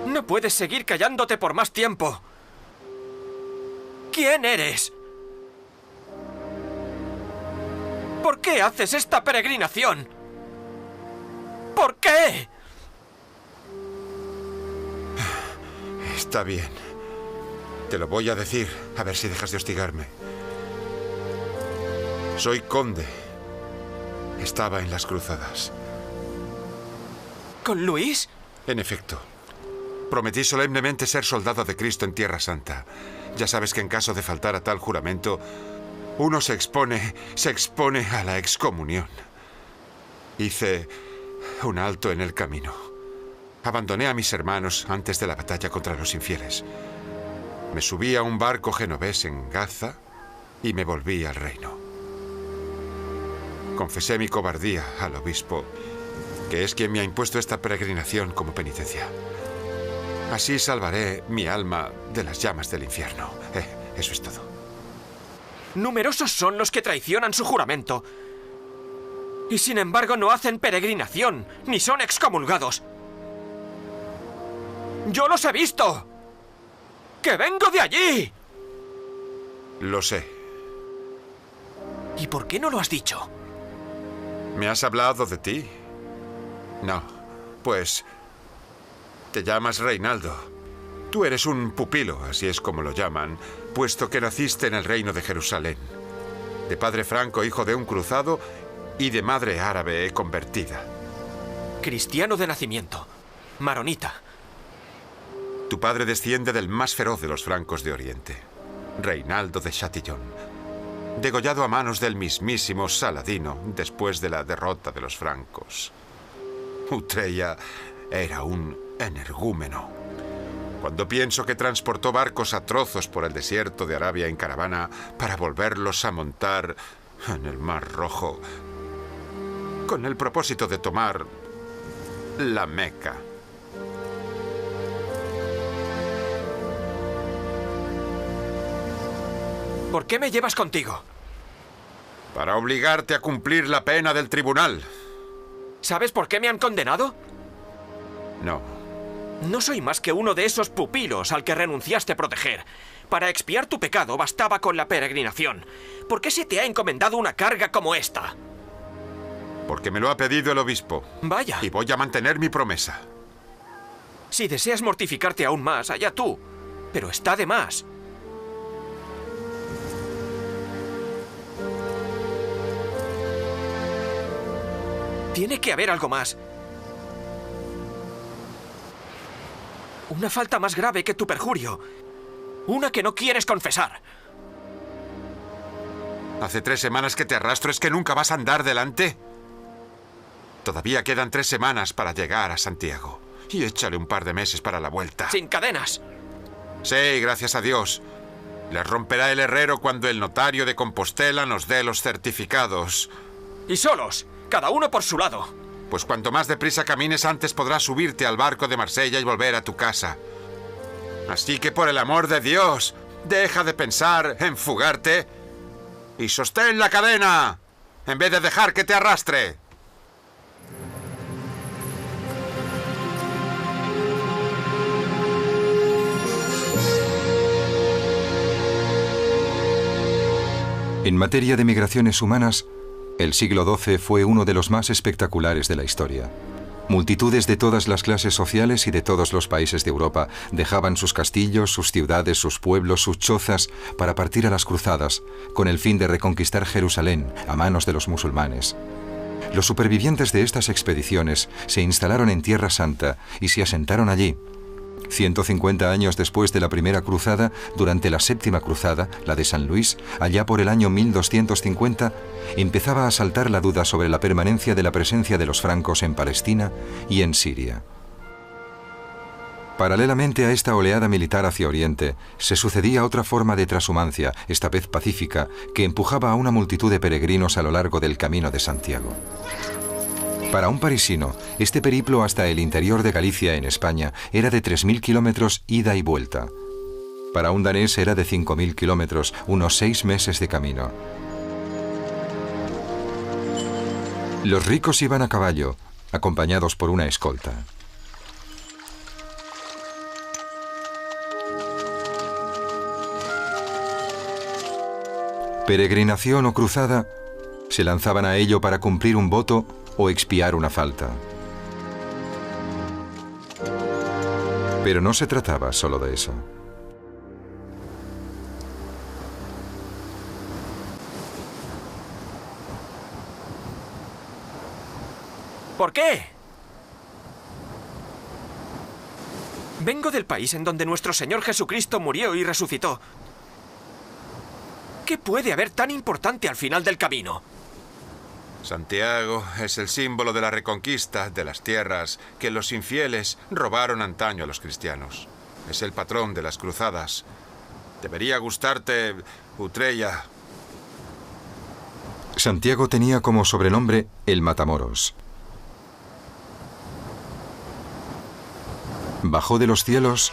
No puedes seguir callándote por más tiempo. ¿Quién eres? ¿Por qué haces esta peregrinación? ¿Por qué? Está bien. Te lo voy a decir, a ver si dejas de hostigarme. Soy conde. Estaba en las cruzadas. ¿Con Luis? En efecto. Prometí solemnemente ser soldado de Cristo en Tierra Santa. Ya sabes que en caso de faltar a tal juramento, uno se expone a la excomunión. Hice un alto en el camino. Abandoné a mis hermanos antes de la batalla contra los infieles. Me subí a un barco genovés en Gaza y me volví al reino. Confesé mi cobardía al obispo, que es quien me ha impuesto esta peregrinación como penitencia. Así salvaré mi alma de las llamas del infierno. Eso es todo. Numerosos son los que traicionan su juramento. Y sin embargo no hacen peregrinación, ni son excomulgados. ¡Yo los he visto! ¡Que vengo de allí! Lo sé. ¿Y por qué no lo has dicho? ¿Me has hablado de ti? No. Pues te llamas Reinaldo. Tú eres un pupilo, así es como lo llaman, puesto que naciste en el reino de Jerusalén. De padre franco, hijo de un cruzado, y de madre árabe convertida. Cristiano de nacimiento. Maronita. Tu padre desciende del más feroz de los francos de Oriente, Reinaldo de Chatillon, degollado a manos del mismísimo Saladino después de la derrota de los francos. Utreya era un energúmeno. Cuando pienso que transportó barcos a trozos por el desierto de Arabia en caravana para volverlos a montar en el Mar Rojo, con el propósito de tomar la Meca. ¿Por qué me llevas contigo? Para obligarte a cumplir la pena del tribunal. ¿Sabes por qué me han condenado? No. No soy más que uno de esos pupilos al que renunciaste a proteger. Para expiar tu pecado bastaba con la peregrinación. ¿Por qué se te ha encomendado una carga como esta? Porque me lo ha pedido el obispo. Vaya. Y voy a mantener mi promesa. Si deseas mortificarte aún más, allá tú. Pero está de más. Tiene que haber algo más. Una falta más grave que tu perjurio. Una que no quieres confesar. Hace 3 semanas que te arrastro. ¿Es que nunca vas a andar delante? Todavía quedan 3 semanas para llegar a Santiago. Y échale un par de meses para la vuelta. Sin cadenas. Sí, gracias a Dios. Les romperá el herrero cuando el notario de Compostela nos dé los certificados. Y solos. Cada uno por su lado. Pues cuanto más deprisa camines, antes podrás subirte al barco de Marsella y volver a tu casa. Así que, por el amor de Dios, deja de pensar en fugarte y sostén la cadena, en vez de dejar que te arrastre. En materia de migraciones humanas, el siglo XII fue uno de los más espectaculares de la historia. Multitudes de todas las clases sociales y de todos los países de Europa dejaban sus castillos, sus ciudades, sus pueblos, sus chozas para partir a las cruzadas, con el fin de reconquistar Jerusalén a manos de los musulmanes. Los supervivientes de estas expediciones se instalaron en Tierra Santa y se asentaron allí. 150 años después de la primera cruzada, durante la séptima cruzada, la de San Luis, allá por el año 1250, empezaba a saltar la duda sobre la permanencia de la presencia de los francos en Palestina y en Siria. Paralelamente a esta oleada militar hacia Oriente, se sucedía otra forma de trashumancia, esta vez pacífica, que empujaba a una multitud de peregrinos a lo largo del Camino de Santiago. Para un parisino, este periplo hasta el interior de Galicia, en España, era de 3.000 kilómetros ida y vuelta. Para un danés era de 5.000 kilómetros, unos 6 meses de camino. Los ricos iban a caballo, acompañados por una escolta. Peregrinación o cruzada, se lanzaban a ello para cumplir un voto o expiar una falta. Pero no se trataba solo de eso. ¿Por qué? Vengo del país en donde nuestro Señor Jesucristo murió y resucitó. ¿Qué puede haber tan importante al final del camino? Santiago es el símbolo de la reconquista de las tierras que los infieles robaron antaño a los cristianos. Es el patrón de las cruzadas. Debería gustarte, Utrella. Santiago tenía como sobrenombre el Matamoros. Bajó de los cielos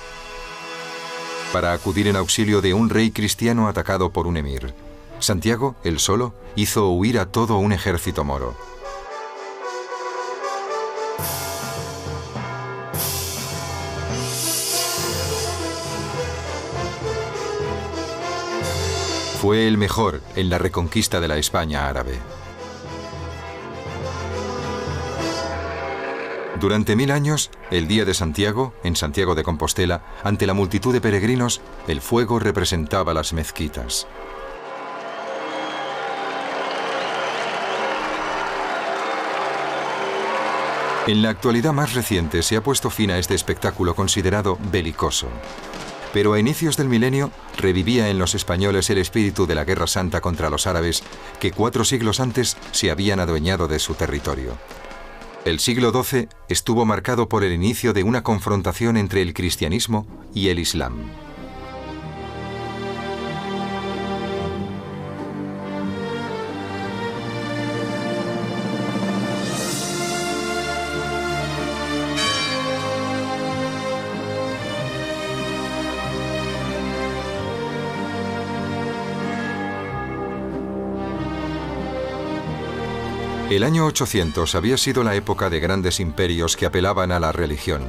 para acudir en auxilio de un rey cristiano atacado por un emir. Santiago, él solo, hizo huir a todo un ejército moro. Fue el mejor en la reconquista de la España árabe. Durante 1000 años, el día de Santiago, en Santiago de Compostela, ante la multitud de peregrinos, el fuego representaba las mezquitas. En la actualidad más reciente se ha puesto fin a este espectáculo considerado belicoso. Pero a inicios del milenio revivía en los españoles el espíritu de la Guerra Santa contra los árabes que 4 siglos antes se habían adueñado de su territorio. El siglo XII estuvo marcado por el inicio de una confrontación entre el cristianismo y el islam. El año 800 había sido la época de grandes imperios que apelaban a la religión.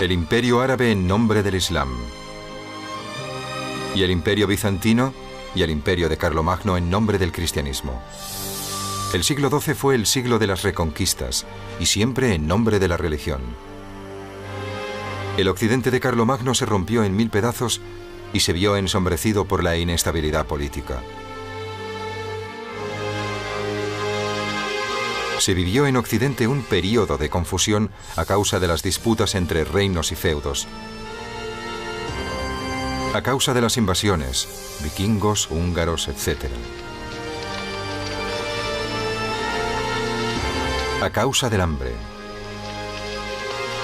El imperio árabe en nombre del Islam, y el imperio bizantino y el imperio de Carlomagno en nombre del cristianismo. El siglo XII fue el siglo de las reconquistas, y siempre en nombre de la religión. El occidente de Carlomagno se rompió en 1000 pedazos y se vio ensombrecido por la inestabilidad política. Se vivió en Occidente un período de confusión a causa de las disputas entre reinos y feudos, a causa de las invasiones, vikingos, húngaros, etc. A causa del hambre.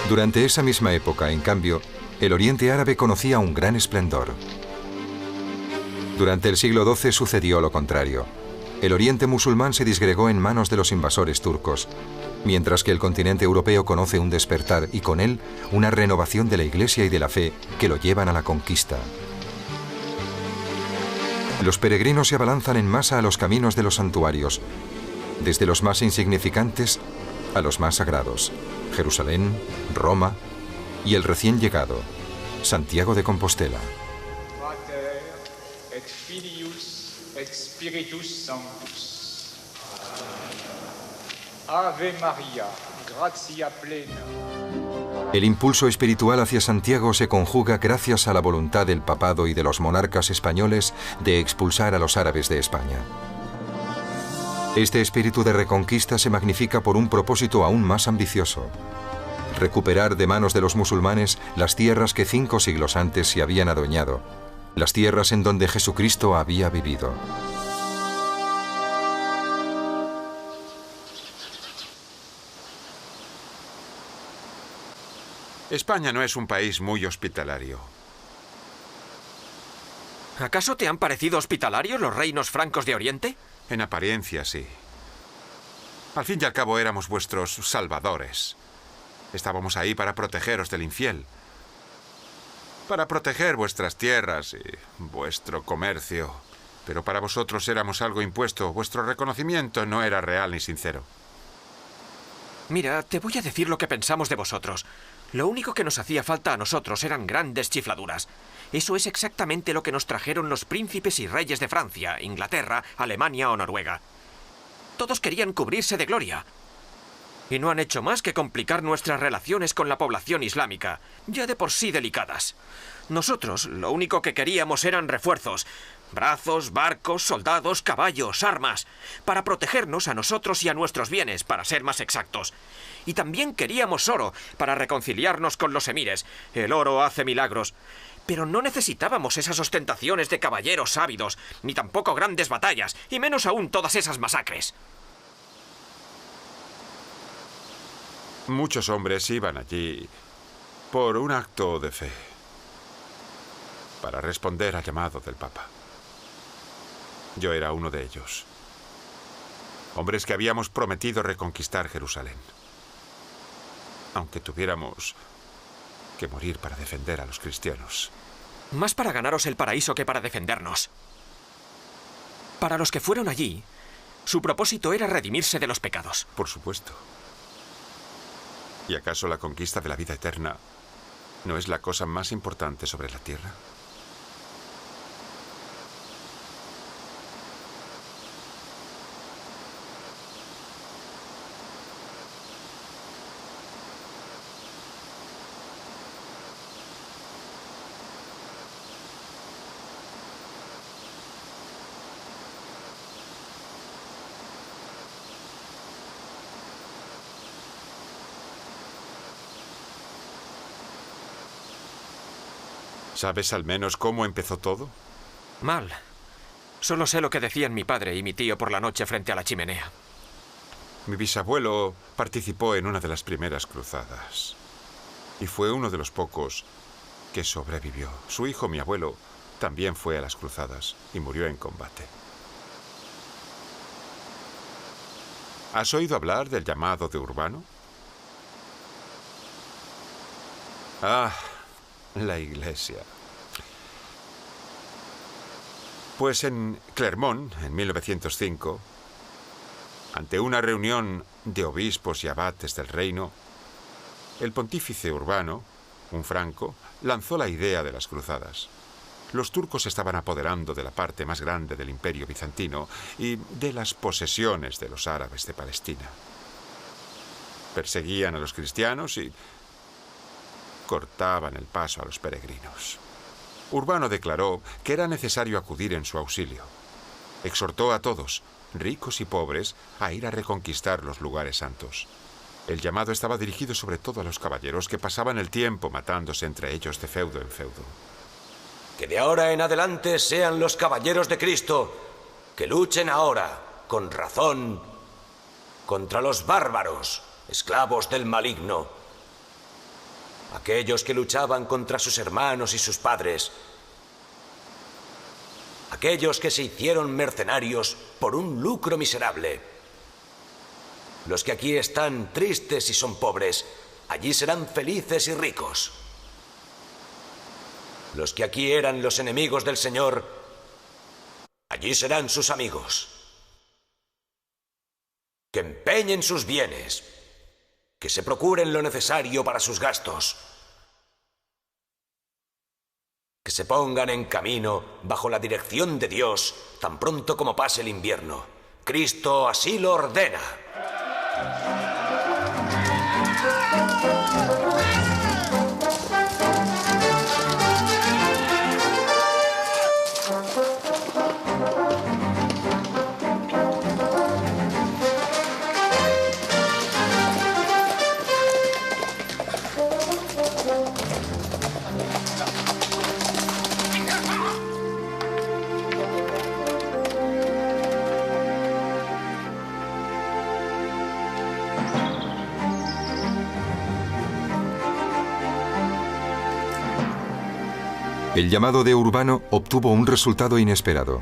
Durante esa misma época, en cambio, el Oriente Árabe conocía un gran esplendor. Durante el siglo XII sucedió lo contrario. El Oriente musulmán se disgregó en manos de los invasores turcos, mientras que el continente europeo conoce un despertar y con él una renovación de la Iglesia y de la fe que lo llevan a la conquista. Los peregrinos se abalanzan en masa a los caminos de los santuarios, desde los más insignificantes a los más sagrados: Jerusalén, Roma y el recién llegado, Santiago de Compostela. Pater et Filius et Spiritus Sanctus. Ave Maria, gratia plena. El impulso espiritual hacia Santiago se conjuga gracias a la voluntad del papado y de los monarcas españoles de expulsar a los árabes de España. Este espíritu de reconquista se magnifica por un propósito aún más ambicioso: recuperar de manos de los musulmanes las tierras que 5 siglos antes se habían adueñado, las tierras en donde Jesucristo había vivido. España no es un país muy hospitalario. ¿Acaso te han parecido hospitalarios los reinos francos de Oriente? En apariencia, sí. Al fin y al cabo éramos vuestros salvadores. Estábamos ahí para protegeros del infiel, para proteger vuestras tierras y vuestro comercio. Pero para vosotros éramos algo impuesto. Vuestro reconocimiento no era real ni sincero. Mira, te voy a decir lo que pensamos de vosotros. Lo único que nos hacía falta a nosotros eran grandes chifladuras. Eso es exactamente lo que nos trajeron los príncipes y reyes de Francia, Inglaterra, Alemania o Noruega. Todos querían cubrirse de gloria. Y no han hecho más que complicar nuestras relaciones con la población islámica, ya de por sí delicadas. Nosotros lo único que queríamos eran refuerzos. Brazos, barcos, soldados, caballos, armas, para protegernos a nosotros y a nuestros bienes, para ser más exactos. Y también queríamos oro, para reconciliarnos con los emires. El oro hace milagros. Pero no necesitábamos esas ostentaciones de caballeros ávidos, ni tampoco grandes batallas, y menos aún todas esas masacres. Muchos hombres iban allí por un acto de fe, para responder al llamado del Papa. Yo era uno de ellos. Hombres que habíamos prometido reconquistar Jerusalén, aunque tuviéramos que morir para defender a los cristianos. Más para ganaros el paraíso que para defendernos. Para los que fueron allí, su propósito era redimirse de los pecados. Por supuesto. ¿Y acaso la conquista de la vida eterna no es la cosa más importante sobre la tierra? ¿Sabes al menos cómo empezó todo? Mal. Solo sé lo que decían mi padre y mi tío por la noche frente a la chimenea. Mi bisabuelo participó en una de las primeras cruzadas y fue uno de los pocos que sobrevivió. Su hijo, mi abuelo, también fue a las cruzadas y murió en combate. ¿Has oído hablar del llamado de Urbano? Ah, la iglesia. Pues en Clermont, en 1905, ante una reunión de obispos y abates del reino, el pontífice Urbano, un franco, lanzó la idea de las cruzadas. Los turcos se estaban apoderando de la parte más grande del imperio bizantino y de las posesiones de los árabes de Palestina. Perseguían a los cristianos y cortaban el paso a los peregrinos. Urbano declaró que era necesario acudir en su auxilio. Exhortó a todos, ricos y pobres, a ir a reconquistar los lugares santos. El llamado estaba dirigido sobre todo a los caballeros que pasaban el tiempo matándose entre ellos de feudo en feudo. Que de ahora en adelante sean los caballeros de Cristo, que luchen ahora, con razón, contra los bárbaros, esclavos del maligno. Aquellos que luchaban contra sus hermanos y sus padres. Aquellos que se hicieron mercenarios por un lucro miserable. Los que aquí están tristes y son pobres, allí serán felices y ricos. Los que aquí eran los enemigos del Señor, allí serán sus amigos. Que empeñen sus bienes, que se procuren lo necesario para sus gastos, que se pongan en camino bajo la dirección de Dios tan pronto como pase el invierno. Cristo así lo ordena. El llamado de Urbano obtuvo un resultado inesperado.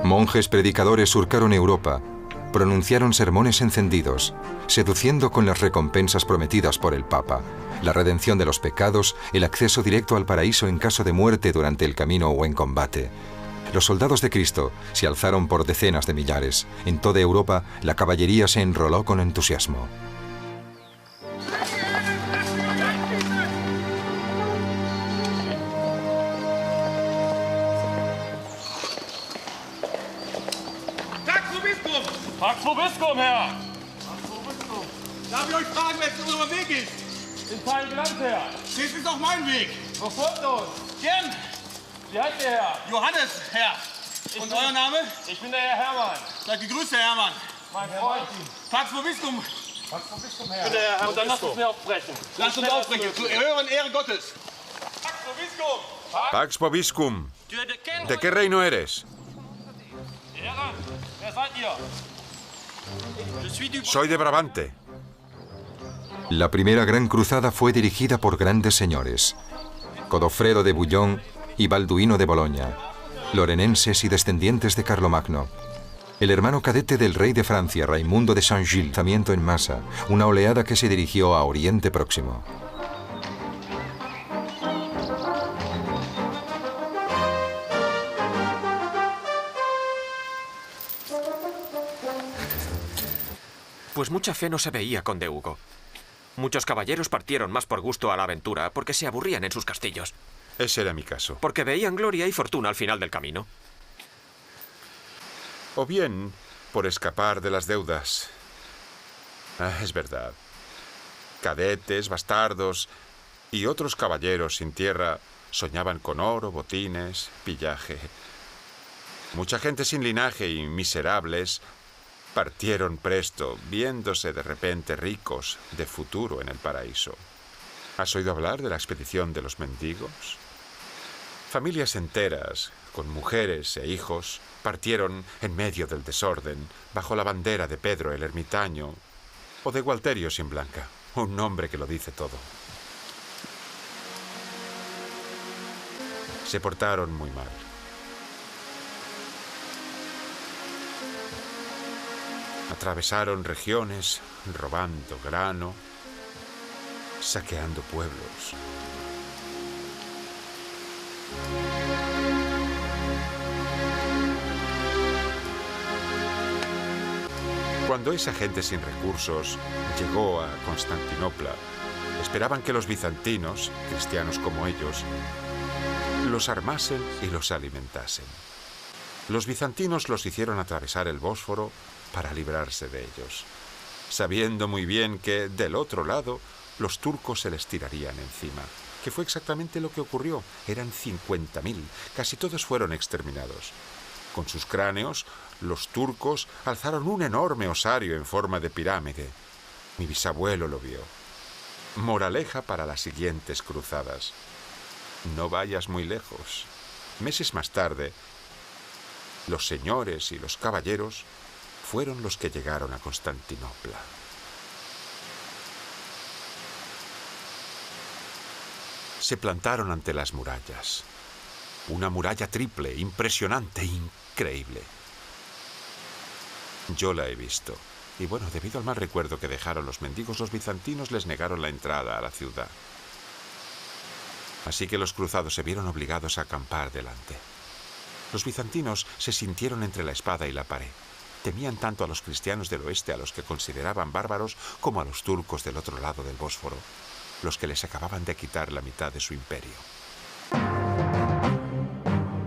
Monjes predicadores surcaron Europa pronunciaron sermones encendidos, seduciendo con las recompensas prometidas por el Papa, la redención de los pecados, el acceso directo al paraíso en caso de muerte durante el camino o en combate. Los soldados de Cristo se alzaron por decenas de millares. En toda Europa, la caballería se enroló con entusiasmo. Pax vobiscum, Herr! Pax vobiscum. Darf ich euch fragen, wer unser Weg ist? In Fein Land, Herr. Das ist doch mein Weg. Wo folgt uns? Gern. Wie heißt der Herr? Johannes, Herr. Und euer Name? Ich bin der Herr Hermann. Seid gegrüßt, Herr Hermann. Mein Freund. Pax vobiscum. Pax vobiscum, Herr. Ich bin der Herr und dann lasst uns aufbrechen. Lasst uns aufbrechen. Zu Ehre und Ehre Gottes. Pax vobiscum. Pax vobiscum. ¿De qué reino eres? Herren, wer seid ihr? Soy de Brabante. La primera gran cruzada fue dirigida por grandes señores: Godofredo de Bouillon y Balduino de Boloña, lorenenses y descendientes de Carlomagno. El hermano cadete del rey de Francia, Raimundo de Saint-Gilles, lanzamiento en masa, una oleada que se dirigió a Oriente Próximo. Pues mucha fe no se veía, conde Hugo. Muchos caballeros partieron más por gusto a la aventura porque se aburrían en sus castillos. Ese era mi caso. Porque veían gloria y fortuna al final del camino. O bien por escapar de las deudas. Es verdad. Cadetes, bastardos y otros caballeros sin tierra soñaban con oro, botines, pillaje. Mucha gente sin linaje y miserables partieron presto, viéndose de repente ricos de futuro en el paraíso. ¿Has oído hablar de la expedición de los mendigos? Familias enteras, con mujeres e hijos, partieron en medio del desorden, bajo la bandera de Pedro el Ermitaño o de Gualterio sin Blanca, un nombre que lo dice todo. Se portaron muy mal. Atravesaron regiones, robando grano, saqueando pueblos. Cuando esa gente sin recursos llegó a Constantinopla, esperaban que los bizantinos, cristianos como ellos, los armasen y los alimentasen. Los bizantinos los hicieron atravesar el Bósforo para librarse de ellos, sabiendo muy bien que, del otro lado, los turcos se les tirarían encima, que fue exactamente lo que ocurrió. Eran 50.000, casi todos fueron exterminados. Con sus cráneos, los turcos alzaron un enorme osario en forma de pirámide. Mi bisabuelo lo vio. Moraleja para las siguientes cruzadas: no vayas muy lejos. Meses más tarde, los señores y los caballeros fueron los que llegaron a Constantinopla. Se plantaron ante las murallas. Una muralla triple, impresionante, increíble. Yo la he visto. Y bueno, debido al mal recuerdo que dejaron los mendigos, los bizantinos les negaron la entrada a la ciudad. Así que los cruzados se vieron obligados a acampar delante. Los bizantinos se sintieron entre la espada y la pared. Temían tanto a los cristianos del oeste, a los que consideraban bárbaros, como a los turcos del otro lado del Bósforo, los que les acababan de quitar la mitad de su imperio.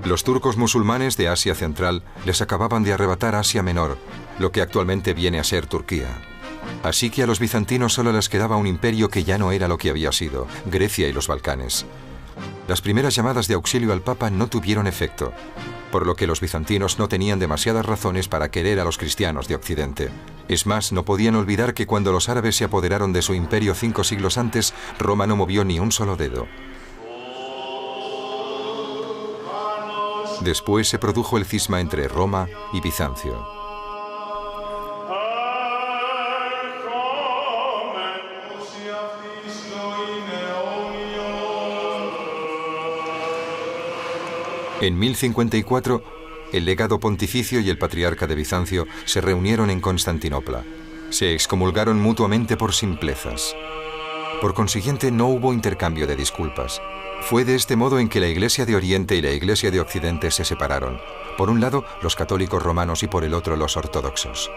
Los turcos musulmanes de Asia Central les acababan de arrebatar Asia Menor, lo que actualmente viene a ser Turquía. Así que a los bizantinos solo les quedaba un imperio que ya no era lo que había sido: Grecia y los Balcanes. Las primeras llamadas de auxilio al Papa no tuvieron efecto, por lo que los bizantinos no tenían demasiadas razones para querer a los cristianos de Occidente. Es más, no podían olvidar que cuando los árabes se apoderaron de su imperio 5 siglos antes, Roma no movió ni un solo dedo. Después se produjo el cisma entre Roma y Bizancio. En 1054, el legado pontificio y el patriarca de Bizancio se reunieron en Constantinopla. Se excomulgaron mutuamente por simplezas. Por consiguiente, no hubo intercambio de disculpas. Fue de este modo en que la Iglesia de Oriente y la Iglesia de Occidente se separaron. Por un lado, los católicos romanos y por el otro, los ortodoxos.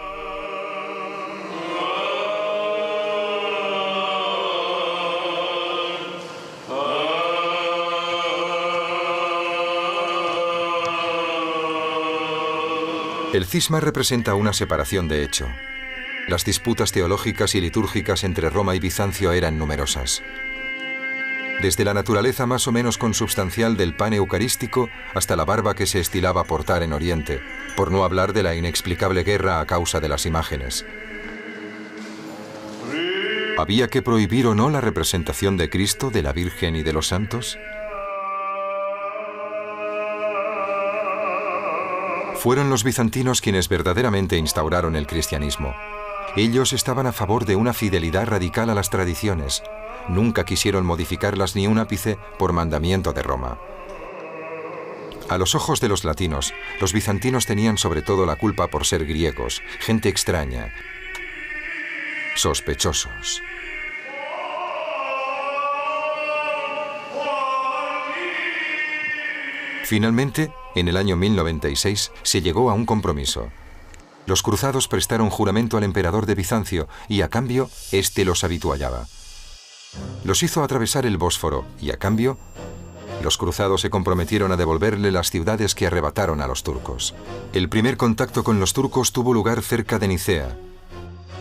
El cisma representa una separación de hecho. Las disputas teológicas y litúrgicas entre Roma y Bizancio eran numerosas. Desde la naturaleza más o menos consubstancial del pan eucarístico hasta la barba que se estilaba portar en Oriente, por no hablar de la inexplicable guerra a causa de las imágenes. ¿Había que prohibir o no la representación de Cristo, de la Virgen y de los santos? Fueron los bizantinos quienes verdaderamente instauraron el cristianismo. Ellos estaban a favor de una fidelidad radical a las tradiciones. Nunca quisieron modificarlas ni un ápice por mandamiento de Roma. A los ojos de los latinos, los bizantinos tenían sobre todo la culpa por ser griegos, gente extraña, sospechosos. Finalmente, en el año 1096, se llegó a un compromiso. Los cruzados prestaron juramento al emperador de Bizancio y, a cambio, éste los avituallaba. Los hizo atravesar el Bósforo y, a cambio, los cruzados se comprometieron a devolverle las ciudades que arrebataron a los turcos. El primer contacto con los turcos tuvo lugar cerca de Nicea.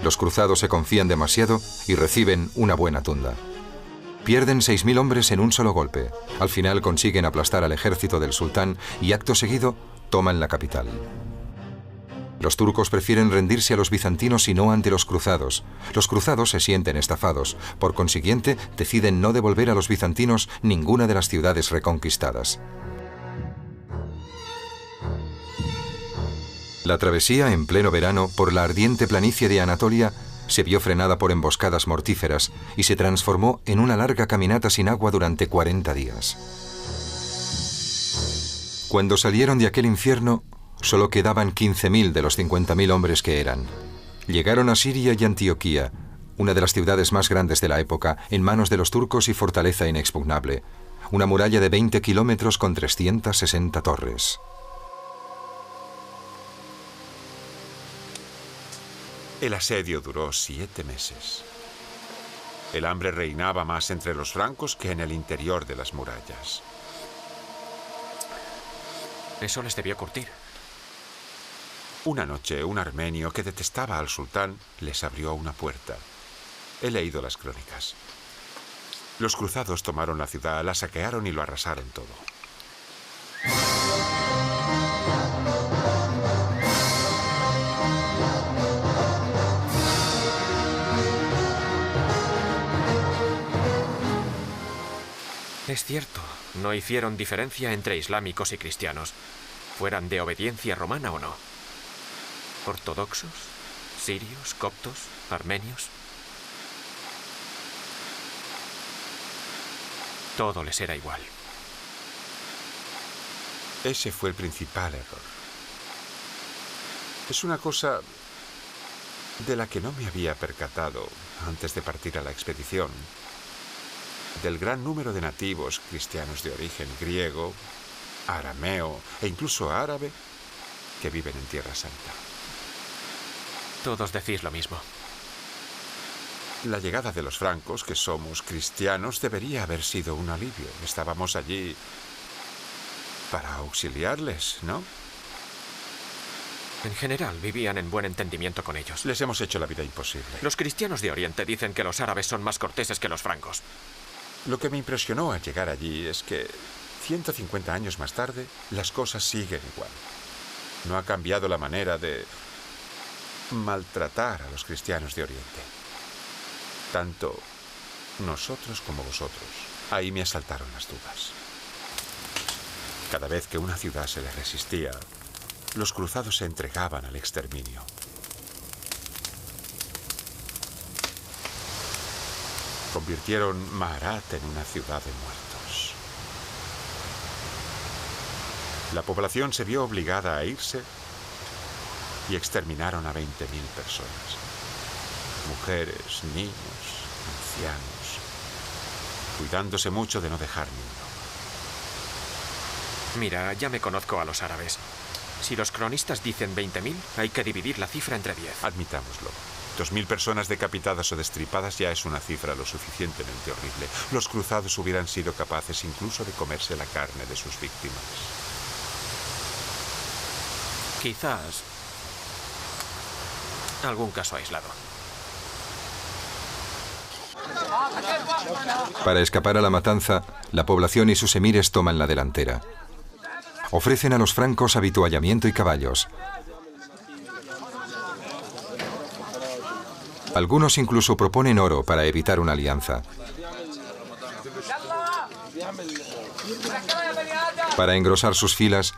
Los cruzados se confían demasiado y reciben una buena tunda. Pierden 6.000 hombres en un solo golpe. Al final consiguen aplastar al ejército del sultán y, acto seguido, toman la capital. Los turcos prefieren rendirse a los bizantinos y no ante los cruzados. Los cruzados se sienten estafados. Por consiguiente, deciden no devolver a los bizantinos ninguna de las ciudades reconquistadas. La travesía, en pleno verano, por la ardiente planicie de Anatolia, se vio frenada por emboscadas mortíferas y se transformó en una larga caminata sin agua durante 40 días. Cuando salieron de aquel infierno, solo quedaban 15.000 de los 50.000 hombres que eran. Llegaron a Siria y Antioquía, una de las ciudades más grandes de la época, en manos de los turcos y fortaleza inexpugnable. Una muralla de 20 kilómetros con 360 torres. El asedio duró 7 meses. El hambre reinaba más entre los francos que en el interior de las murallas. Eso les debió curtir. Una noche, un armenio que detestaba al sultán les abrió una puerta. He leído las crónicas. Los cruzados tomaron la ciudad, la saquearon y lo arrasaron todo. Es cierto, no hicieron diferencia entre islámicos y cristianos, fueran de obediencia romana o no. Ortodoxos, sirios, coptos, armenios. Todo les era igual. Ese fue el principal error. Es una cosa de la que no me había percatado antes de partir a la expedición. Del gran número de nativos cristianos de origen griego, arameo e incluso árabe que viven en Tierra Santa. Todos decís lo mismo. La llegada de los francos, que somos cristianos, debería haber sido un alivio. Estábamos allí para auxiliarles, ¿no? En general, vivían en buen entendimiento con ellos. Les hemos hecho la vida imposible. Los cristianos de Oriente dicen que los árabes son más corteses que los francos. Lo que me impresionó al llegar allí es que 150 años más tarde, las cosas siguen igual. No ha cambiado la manera de maltratar a los cristianos de Oriente. Tanto nosotros como vosotros. Ahí me asaltaron las dudas. Cada vez que una ciudad se les resistía, los cruzados se entregaban al exterminio. Convirtieron Maharat en una ciudad de muertos. La población se vio obligada a irse y exterminaron a 20.000 personas. Mujeres, niños, ancianos, cuidándose mucho de no dejar ni uno. Mira, ya me conozco a los árabes. Si los cronistas dicen 20.000, hay que dividir la cifra entre 10. Admitámoslo. 2.000 personas decapitadas o destripadas ya es una cifra lo suficientemente horrible. Los cruzados hubieran sido capaces incluso de comerse la carne de sus víctimas. Quizás algún caso aislado. Para escapar a la matanza, la población y sus emires toman la delantera. Ofrecen a los francos habituallamiento y caballos. Algunos incluso proponen oro para evitar una alianza. Para engrosar sus filas,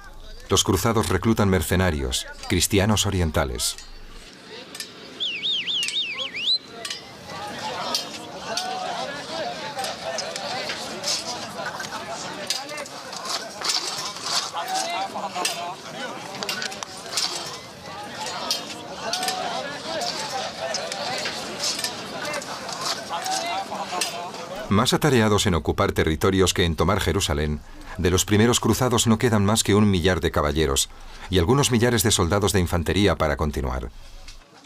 los cruzados reclutan mercenarios, cristianos orientales. Más atareados en ocupar territorios que en tomar Jerusalén, de los primeros cruzados no quedan más que 1 millar de caballeros y algunos millares de soldados de infantería para continuar.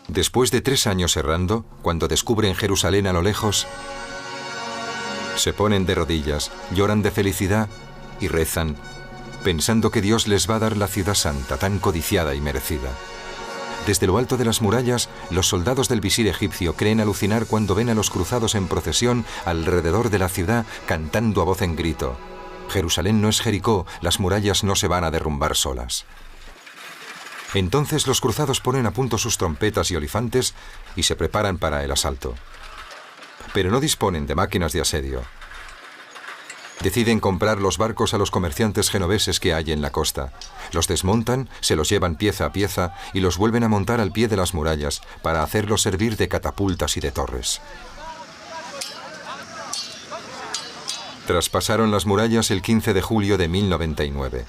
Después de 3 años errando, cuando descubren Jerusalén a lo lejos, se ponen de rodillas, lloran de felicidad y rezan, pensando que Dios les va a dar la ciudad santa tan codiciada y merecida. Desde lo alto de las murallas, los soldados del visir egipcio creen alucinar cuando ven a los cruzados en procesión alrededor de la ciudad cantando a voz en grito: Jerusalén no es Jericó, las murallas no se van a derrumbar solas. Entonces los cruzados ponen a punto sus trompetas y olifantes y se preparan para el asalto. Pero no disponen de máquinas de asedio. Deciden comprar los barcos a los comerciantes genoveses que hay en la costa. Los desmontan, se los llevan pieza a pieza y los vuelven a montar al pie de las murallas para hacerlos servir de catapultas y de torres. Traspasaron las murallas el 15 de julio de 1099.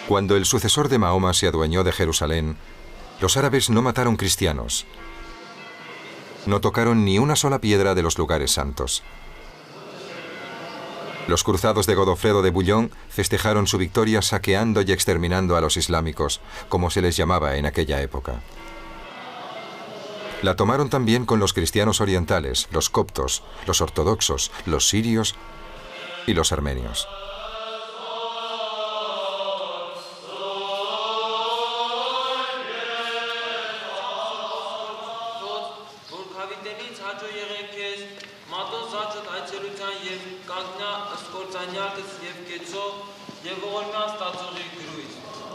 Cuando el sucesor de Mahoma se adueñó de Jerusalén, los árabes no mataron cristianos. No tocaron ni una sola piedra de los lugares santos. Los cruzados de Godofredo de Bouillon festejaron su victoria saqueando y exterminando a los islámicos, como se les llamaba en aquella época. La tomaron también con los cristianos orientales, los coptos, los ortodoxos, los sirios y los armenios.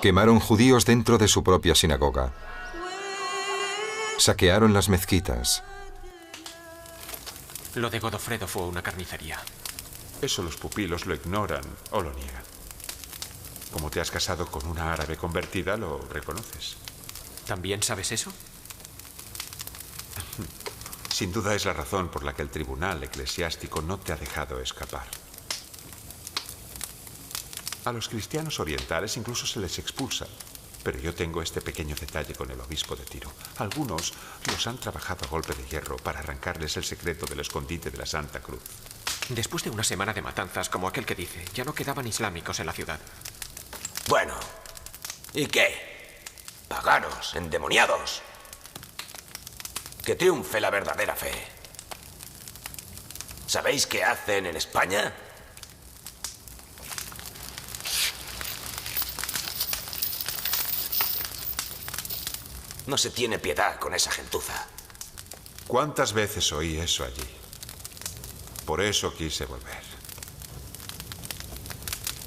Quemaron judíos dentro de su propia sinagoga. Saquearon las mezquitas. Lo de Godofredo fue una carnicería. Eso los pupilos lo ignoran o lo niegan. Como te has casado con una árabe convertida, lo reconoces. ¿También sabes eso? Sin duda es la razón por la que el tribunal eclesiástico no te ha dejado escapar. A los cristianos orientales incluso se les expulsa. Pero yo tengo este pequeño detalle con el obispo de Tiro. Algunos los han trabajado a golpe de hierro para arrancarles el secreto del escondite de la Santa Cruz. Después de una semana de matanzas, como aquel que dice, ya no quedaban islámicos en la ciudad. Bueno, ¿y qué? Paganos, endemoniados. Que triunfe la verdadera fe. ¿Sabéis qué hacen en España? No se tiene piedad con esa gentuza. ¿Cuántas veces oí eso allí? Por eso quise volver.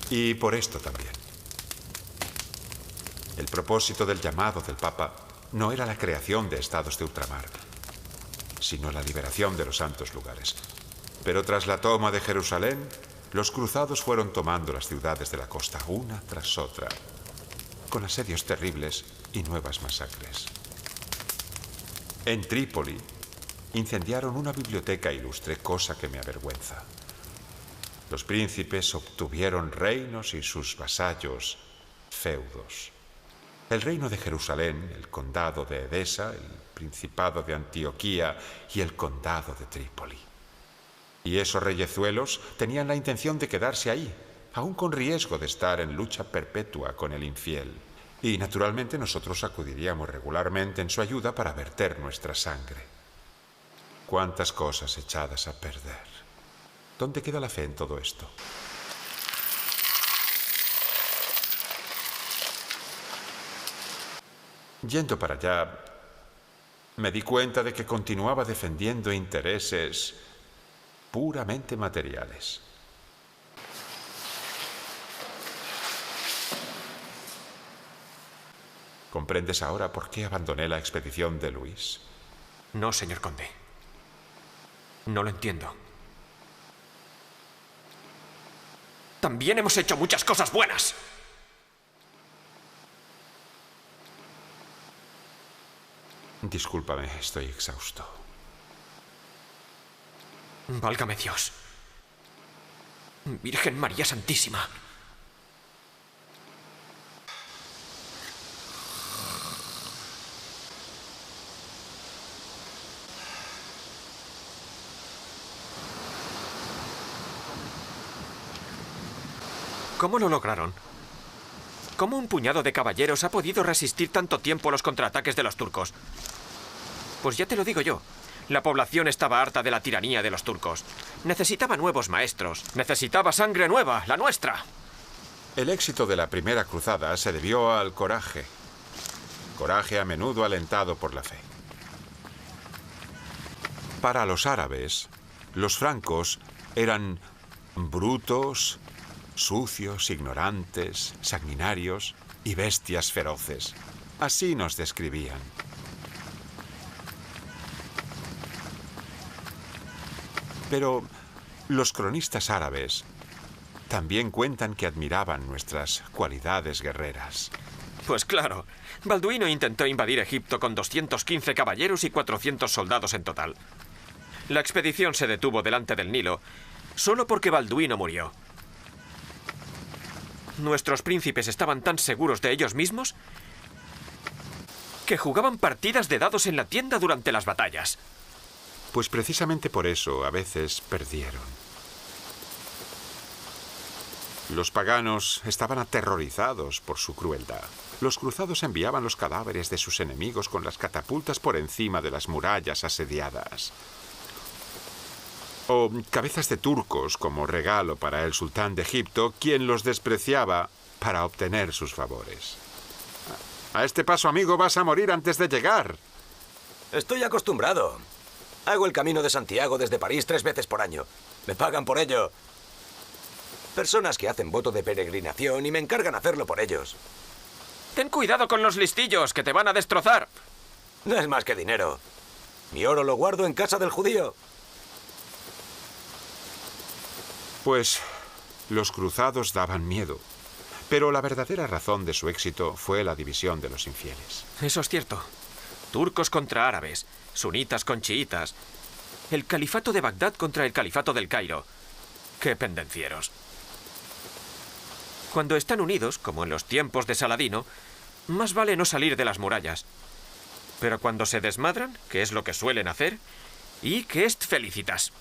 Y por esto también. El propósito del llamado del Papa no era la creación de estados de ultramar, sino la liberación de los santos lugares. Pero tras la toma de Jerusalén, los cruzados fueron tomando las ciudades de la costa, una tras otra, con asedios terribles y nuevas masacres. En Trípoli, incendiaron una biblioteca ilustre, cosa que me avergüenza. Los príncipes obtuvieron reinos y sus vasallos feudos. El reino de Jerusalén, el condado de Edesa, el principado de Antioquía y el condado de Trípoli. Y esos reyezuelos tenían la intención de quedarse ahí, aún con riesgo de estar en lucha perpetua con el infiel. Y naturalmente nosotros acudiríamos regularmente en su ayuda para verter nuestra sangre. Cuántas cosas echadas a perder. ¿Dónde queda la fe en todo esto? Yendo para allá, me di cuenta de que continuaba defendiendo intereses puramente materiales. ¿Comprendes ahora por qué abandoné la expedición de Luis? No, señor conde. No lo entiendo. También hemos hecho muchas cosas buenas. Discúlpame, estoy exhausto. Válgame Dios. Virgen María Santísima. ¿Cómo lo lograron? ¿Cómo un puñado de caballeros ha podido resistir tanto tiempo los contraataques de los turcos? Pues ya te lo digo yo. La población estaba harta de la tiranía de los turcos. Necesitaba nuevos maestros. Necesitaba sangre nueva, la nuestra. El éxito de la primera cruzada se debió al coraje. Coraje a menudo alentado por la fe. Para los árabes, los francos eran brutos, sucios, ignorantes, sanguinarios y bestias feroces. Así nos describían. Pero los cronistas árabes también cuentan que admiraban nuestras cualidades guerreras. Pues claro, Balduino intentó invadir Egipto con 215 caballeros y 400 soldados en total. La expedición se detuvo delante del Nilo solo porque Balduino murió. Nuestros príncipes estaban tan seguros de ellos mismos que jugaban partidas de dados en la tienda durante las batallas. Pues precisamente por eso a veces perdieron. Los paganos estaban aterrorizados por su crueldad. Los cruzados enviaban los cadáveres de sus enemigos con las catapultas por encima de las murallas asediadas. O cabezas de turcos como regalo para el sultán de Egipto, quien los despreciaba para obtener sus favores. A este paso, amigo, vas a morir antes de llegar. Estoy acostumbrado. Hago el camino de Santiago desde París 3 veces por año. Me pagan por ello. Personas que hacen voto de peregrinación y me encargan hacerlo por ellos. Ten cuidado con los listillos, que te van a destrozar. No es más que dinero. Mi oro lo guardo en casa del judío. Pues los cruzados daban miedo. Pero la verdadera razón de su éxito fue la división de los infieles. Eso es cierto. Turcos contra árabes, sunitas con chiitas, el califato de Bagdad contra el califato del Cairo. ¡Qué pendencieros! Cuando están unidos, como en los tiempos de Saladino, más vale no salir de las murallas. Pero cuando se desmadran, que es lo que suelen hacer, y que est felicitas.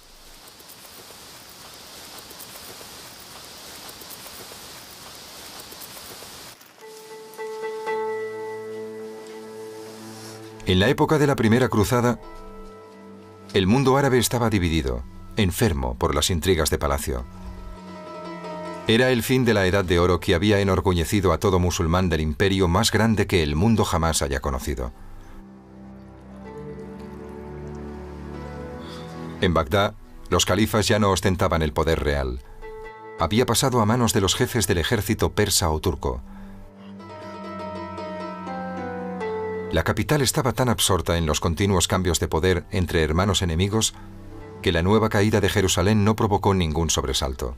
En la época de la Primera Cruzada, el mundo árabe estaba dividido, enfermo por las intrigas de palacio. Era el fin de la Edad de Oro que había enorgullecido a todo musulmán del imperio más grande que el mundo jamás haya conocido. En Bagdad, los califas ya no ostentaban el poder real. Había pasado a manos de los jefes del ejército persa o turco. La capital estaba tan absorta en los continuos cambios de poder entre hermanos enemigos que la nueva caída de Jerusalén no provocó ningún sobresalto.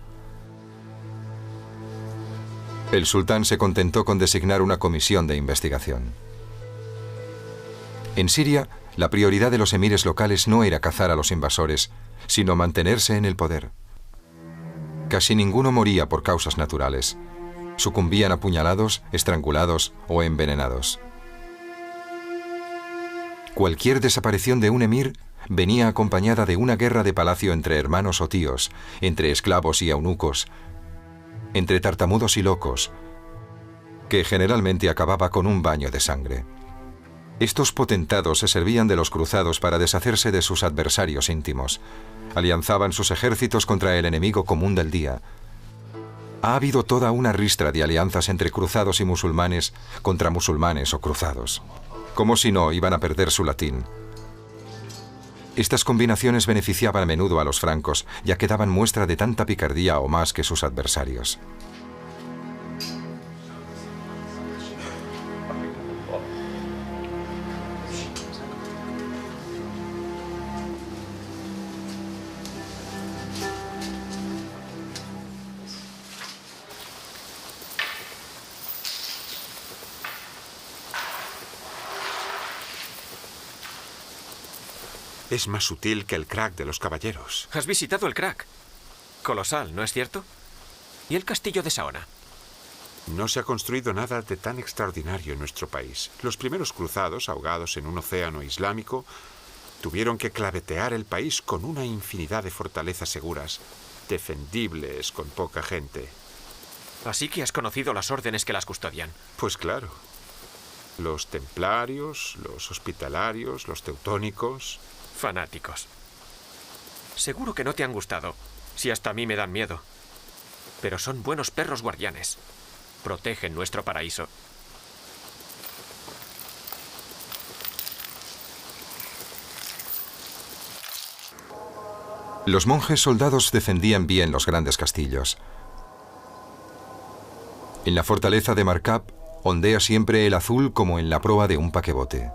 El sultán se contentó con designar una comisión de investigación. En Siria, La prioridad de los emires locales no era cazar a los invasores, sino mantenerse en el poder. Casi ninguno moría por causas naturales. Sucumbían apuñalados, estrangulados o envenenados. Cualquier desaparición de un emir venía acompañada de una guerra de palacio entre hermanos o tíos, entre esclavos y eunucos, entre tartamudos y locos, que generalmente acababa con un baño de sangre. Estos potentados se servían de los cruzados para deshacerse de sus adversarios íntimos. Alianzaban sus ejércitos contra el enemigo común del día. Ha habido toda una ristra de alianzas entre cruzados y musulmanes contra musulmanes o cruzados. Como si no, iban a perder su latín. Estas combinaciones beneficiaban a menudo a los francos, ya que daban muestra de tanta picardía o más que sus adversarios. Es más sutil que el crack de los caballeros. ¿Has visitado el crack? Colosal, ¿no es cierto? ¿Y el castillo de Saona? No se ha construido nada de tan extraordinario en nuestro país. Los primeros cruzados, ahogados en un océano islámico, tuvieron que clavetear el país con una infinidad de fortalezas seguras, defendibles con poca gente. Así que has conocido las órdenes que las custodian. Pues claro. Los templarios, los hospitalarios, los teutónicos. Fanáticos. Seguro que no te han gustado, si hasta a mí me dan miedo. Pero son buenos perros guardianes. Protegen nuestro paraíso. Los monjes soldados defendían bien los grandes castillos. En la fortaleza de Marcap ondea siempre el azul como en la proa de un paquebote.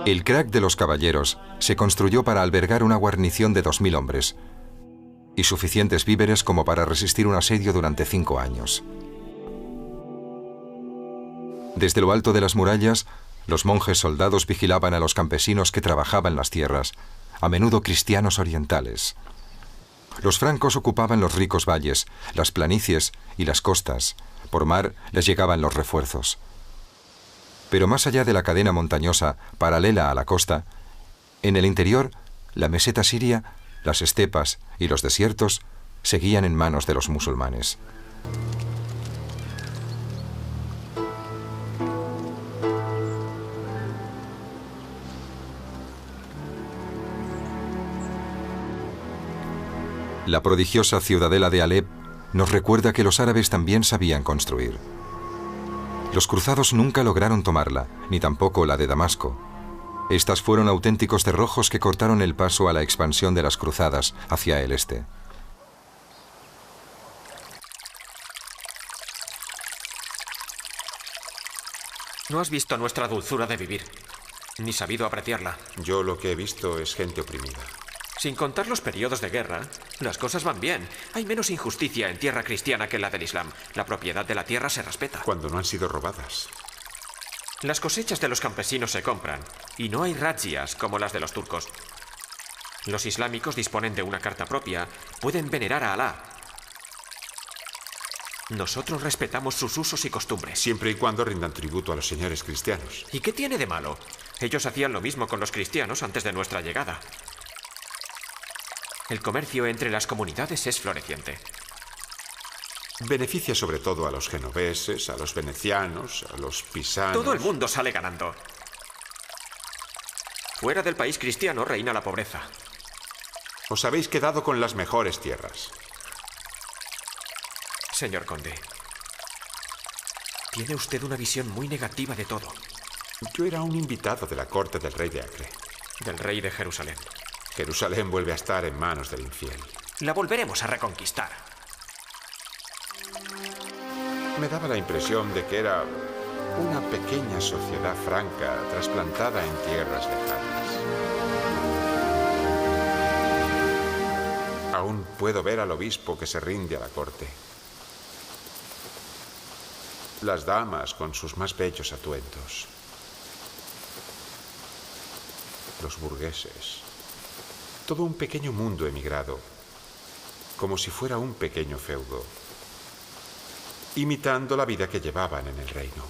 El crack de los caballeros se construyó para albergar una guarnición de 2000 hombres y suficientes víveres como para resistir un asedio durante 5 años. Desde lo alto de las murallas, los monjes soldados vigilaban a los campesinos que trabajaban las tierras, a menudo cristianos orientales. Los francos ocupaban los ricos valles, las planicies y las costas. Por mar les llegaban los refuerzos. Pero más allá de la cadena montañosa, paralela a la costa, en el interior, la meseta siria, las estepas y los desiertos seguían en manos de los musulmanes. La prodigiosa ciudadela de Alep nos recuerda que los árabes también sabían construir. Los cruzados nunca lograron tomarla, ni tampoco la de Damasco. Estas fueron auténticos cerrojos que cortaron el paso a la expansión de las cruzadas hacia el este. No has visto nuestra dulzura de vivir, ni sabido apreciarla. Yo lo que he visto es gente oprimida. Sin contar los periodos de guerra, las cosas van bien. Hay menos injusticia en tierra cristiana que en la del Islam. La propiedad de la tierra se respeta. Cuando no han sido robadas. Las cosechas de los campesinos se compran, y no hay razzias como las de los turcos. Los islámicos disponen de una carta propia, pueden venerar a Alá. Nosotros respetamos sus usos y costumbres. Siempre y cuando rindan tributo a los señores cristianos. ¿Y qué tiene de malo? Ellos hacían lo mismo con los cristianos antes de nuestra llegada. El comercio entre las comunidades es floreciente. Beneficia sobre todo a los genoveses, a los venecianos, a los pisanos. Todo el mundo sale ganando. Fuera del país cristiano reina la pobreza. Os habéis quedado con las mejores tierras. Señor conde, tiene usted una visión muy negativa de todo. Yo era un invitado de la corte del rey de Acre. Del rey de Jerusalén. Jerusalén vuelve a estar en manos del infiel. La volveremos a reconquistar. Me daba la impresión de que era una pequeña sociedad franca trasplantada en tierras lejanas. Aún puedo ver al obispo que se rinde a la corte. Las damas con sus más bellos atuendos. Los burgueses. Todo un pequeño mundo emigrado, como si fuera un pequeño feudo, imitando la vida que llevaban en el reino.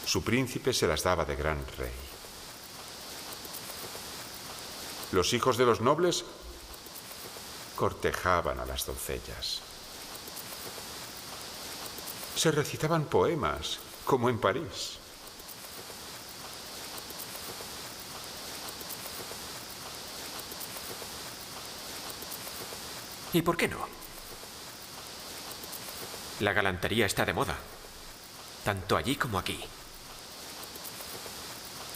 Su príncipe se las daba de gran rey. Los hijos de los nobles cortejaban a las doncellas. Se recitaban poemas, como en París. ¿Y por qué no? La galantería está de moda, tanto allí como aquí.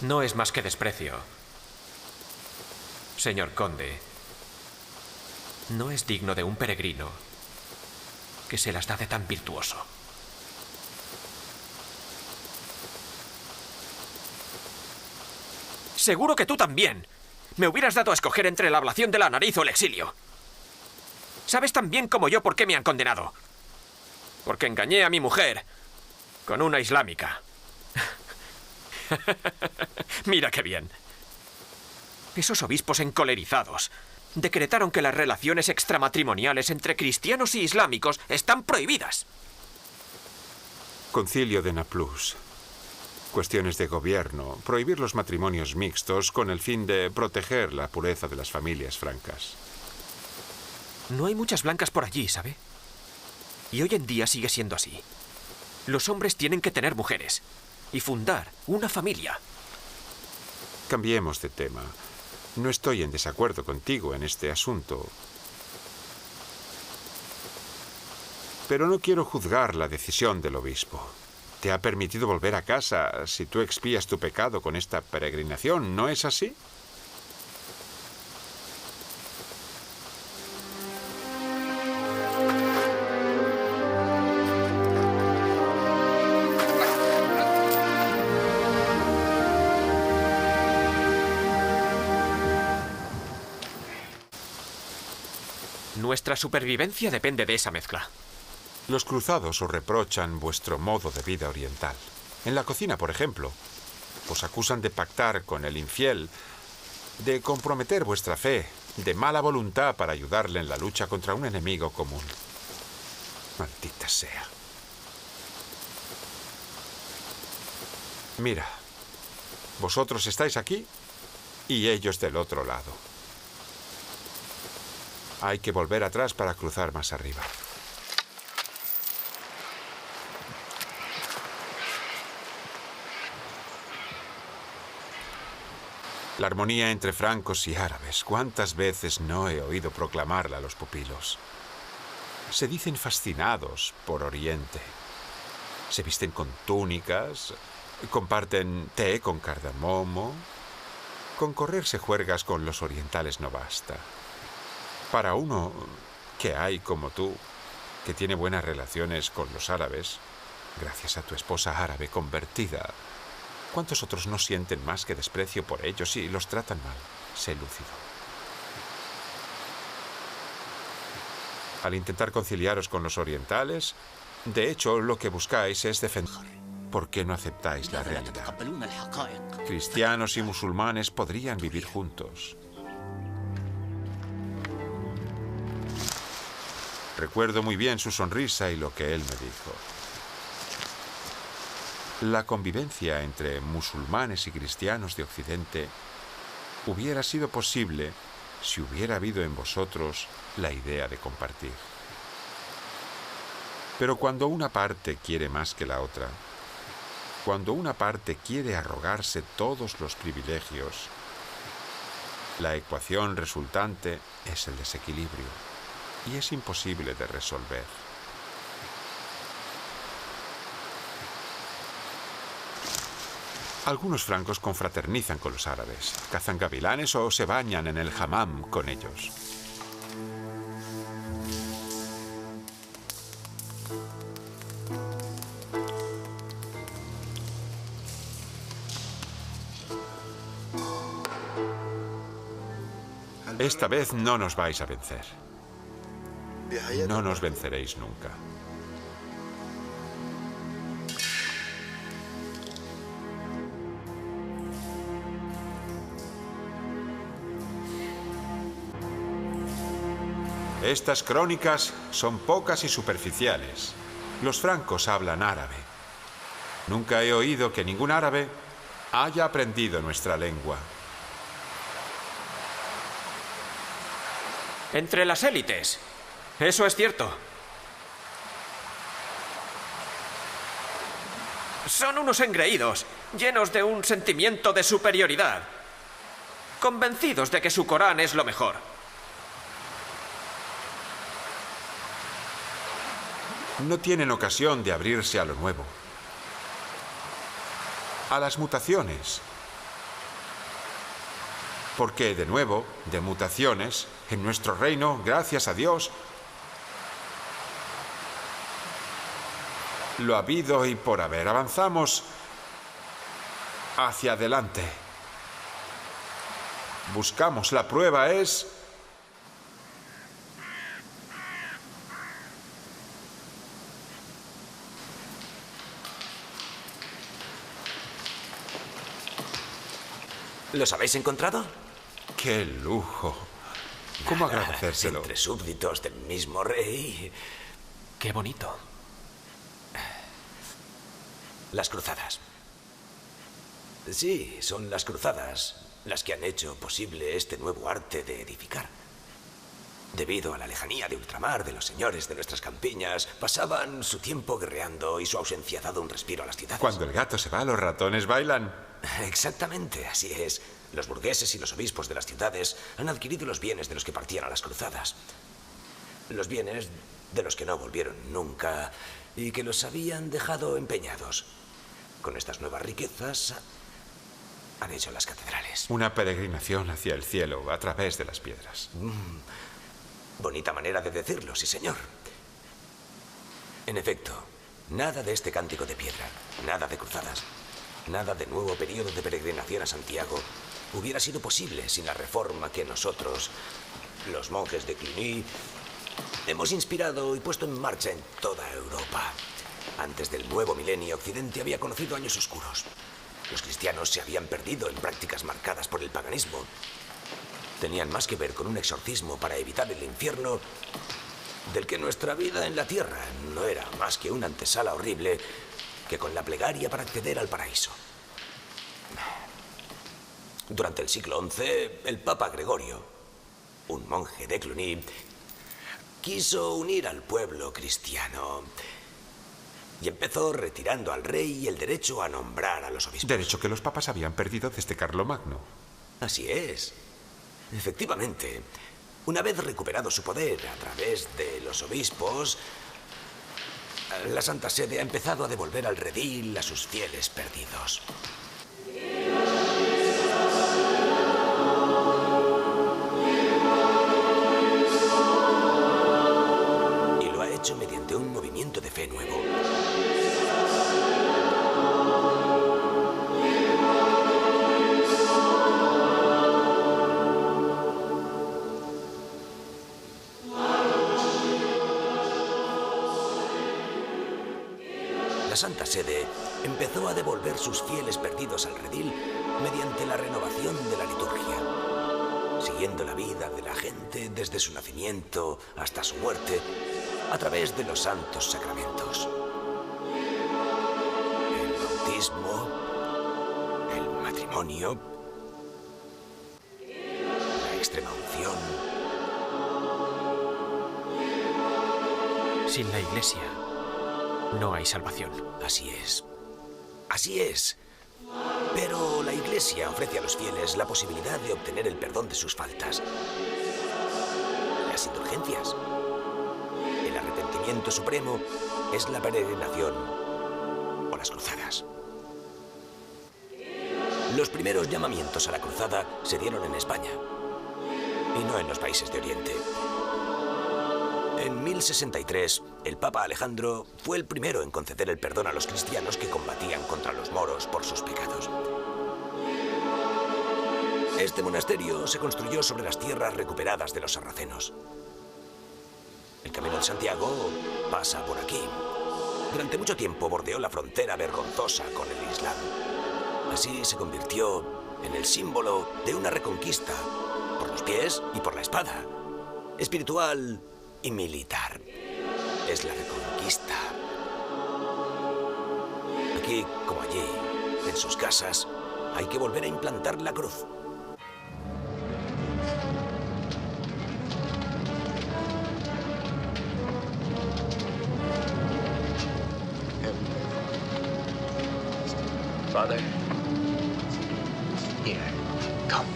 No es más que desprecio. Señor conde, no es digno de un peregrino que se las da de tan virtuoso. Seguro que tú también. Me hubieras dado a escoger entre la ablación de la nariz o el exilio. Sabes tan bien como yo por qué me han condenado. Porque engañé a mi mujer con una islámica. Mira qué bien. Esos obispos encolerizados decretaron que las relaciones extramatrimoniales entre cristianos y islámicos están prohibidas. Concilio de Naplus. Cuestiones de gobierno. Prohibir los matrimonios mixtos con el fin de proteger la pureza de las familias francas. No hay muchas blancas por allí, ¿sabe? Y hoy en día sigue siendo así. Los hombres tienen que tener mujeres y fundar una familia. Cambiemos de tema. No estoy en desacuerdo contigo en este asunto. Pero no quiero juzgar la decisión del obispo. Te ha permitido volver a casa si tú expías tu pecado con esta peregrinación, ¿no es así? Nuestra supervivencia depende de esa mezcla. Los cruzados os reprochan vuestro modo de vida oriental. En la cocina, por ejemplo, os acusan de pactar con el infiel, de comprometer vuestra fe, de mala voluntad para ayudarle en la lucha contra un enemigo común. Maldita sea. Mira, vosotros estáis aquí y ellos del otro lado. Hay que volver atrás para cruzar más arriba. La armonía entre francos y árabes. ¿Cuántas veces no he oído proclamarla a los pupilos? Se dicen fascinados por Oriente. Se visten con túnicas, comparten té con cardamomo. Con correrse juergas con los orientales no basta. Para uno que hay como tú, que tiene buenas relaciones con los árabes, gracias a tu esposa árabe convertida, ¿cuántos otros no sienten más que desprecio por ellos y los tratan mal? Sé lúcido. Al intentar conciliaros con los orientales, de hecho, lo que buscáis es defender. ¿Por qué no aceptáis la realidad? Cristianos y musulmanes podrían vivir juntos. Recuerdo muy bien su sonrisa y lo que él me dijo. La convivencia entre musulmanes y cristianos de Occidente hubiera sido posible si hubiera habido en vosotros la idea de compartir. Pero cuando una parte quiere más que la otra, cuando una parte quiere arrogarse todos los privilegios, La ecuación resultante es el desequilibrio y es imposible de resolver. Algunos francos confraternizan con los árabes, cazan gavilanes o se bañan en el hammam con ellos. Esta vez no nos vais a vencer. No nos venceréis nunca. Estas crónicas son pocas y superficiales. Los francos hablan árabe. Nunca he oído que ningún árabe haya aprendido nuestra lengua. Entre las élites. Eso es cierto. Son unos engreídos, llenos de un sentimiento de superioridad. Convencidos de que su Corán es lo mejor. No tienen ocasión de abrirse a lo nuevo, a las mutaciones. Porque, de nuevo, de mutaciones, en nuestro reino, gracias a Dios, lo habido y por haber, avanzamos hacia adelante. Buscamos, la prueba es... ¿Los habéis encontrado? ¡Qué lujo! ¿Cómo agradecérselo? Entre súbditos del mismo rey. Qué bonito. Las cruzadas. Sí, son las cruzadas las que han hecho posible este nuevo arte de edificar. Debido a la lejanía de ultramar de los señores de nuestras campiñas, pasaban su tiempo guerreando y su ausencia ha dado un respiro a las ciudades. Cuando el gato se va, los ratones bailan. Exactamente, así es. Los burgueses y los obispos de las ciudades han adquirido los bienes de los que partían a las cruzadas. Los bienes de los que no volvieron nunca y que los habían dejado empeñados. Con estas nuevas riquezas han hecho las catedrales. Una peregrinación hacia el cielo a través de las piedras. Bonita manera de decirlo, sí señor. En efecto, nada de este cántico de piedra, nada de cruzadas, nada de nuevo periodo de peregrinación a Santiago hubiera sido posible sin la reforma que nosotros, los monjes de Cluny, hemos inspirado y puesto en marcha en toda Europa. Antes del nuevo milenio, Occidente había conocido años oscuros. Los cristianos se habían perdido en prácticas marcadas por el paganismo. Tenían más que ver con un exorcismo para evitar el infierno, del que nuestra vida en la tierra no era más que una antesala horrible que con la plegaria para acceder al paraíso. Durante el siglo XI, el Papa Gregorio, un monje de Cluny, quiso unir al pueblo cristiano y empezó retirando al rey el derecho a nombrar a los obispos. Derecho que los papas habían perdido desde Carlomagno. Así es. Efectivamente, una vez recuperado su poder a través de los obispos, la Santa Sede ha empezado a devolver al redil a sus fieles perdidos. Y lo ha hecho mediante un movimiento de fe nuevo. La Santa Sede empezó a devolver sus fieles perdidos al redil mediante la renovación de la liturgia, siguiendo la vida de la gente desde su nacimiento hasta su muerte a través de los santos sacramentos. El bautismo, el matrimonio, la extrema unción. Sin la Iglesia no hay salvación. Así es. Así es. Pero la Iglesia Iglesia ofrece a los fieles la posibilidad de obtener el perdón de sus faltas. Las indulgencias. El arrepentimiento supremo es la peregrinación o las cruzadas. Los primeros llamamientos a la cruzada se dieron en España y no en los países de Oriente. En 1063, el Papa Alejandro fue el primero en conceder el perdón a los cristianos que combatían contra los moros por sus pecados. Este monasterio se construyó sobre las tierras recuperadas de los sarracenos. El Camino de Santiago pasa por aquí. Durante mucho tiempo bordeó la frontera vergonzosa con el Islam. Así se convirtió en el símbolo de una reconquista, por los pies y por la espada, espiritual y militar. Es la reconquista. Aquí, como allí, en sus casas, hay que volver a implantar la cruz. Father, here, come.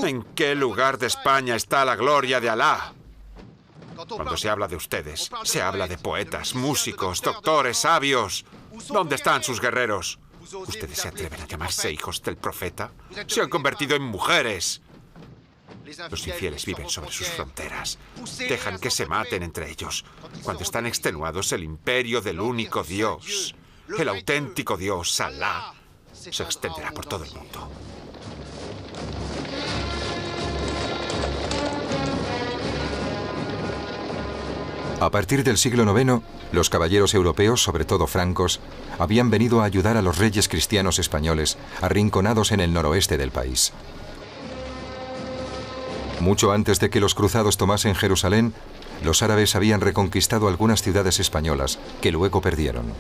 ¿En qué lugar de España está la gloria de Alá? Cuando se habla de ustedes, se habla de poetas, músicos, doctores, sabios. ¿Dónde están sus guerreros? ¿Ustedes se atreven a llamarse hijos del profeta? Se han convertido en mujeres. Los infieles viven sobre sus fronteras. Dejan que se maten entre ellos. Cuando están extenuados, el imperio del único Dios, el auténtico Dios, Alá, se extenderá por todo el mundo. A partir del siglo IX, los caballeros europeos, sobre todo francos, habían venido a ayudar a los reyes cristianos españoles arrinconados en el noroeste del país. Mucho antes de que los cruzados tomasen Jerusalén, los árabes habían reconquistado algunas ciudades españolas, que luego perdieron.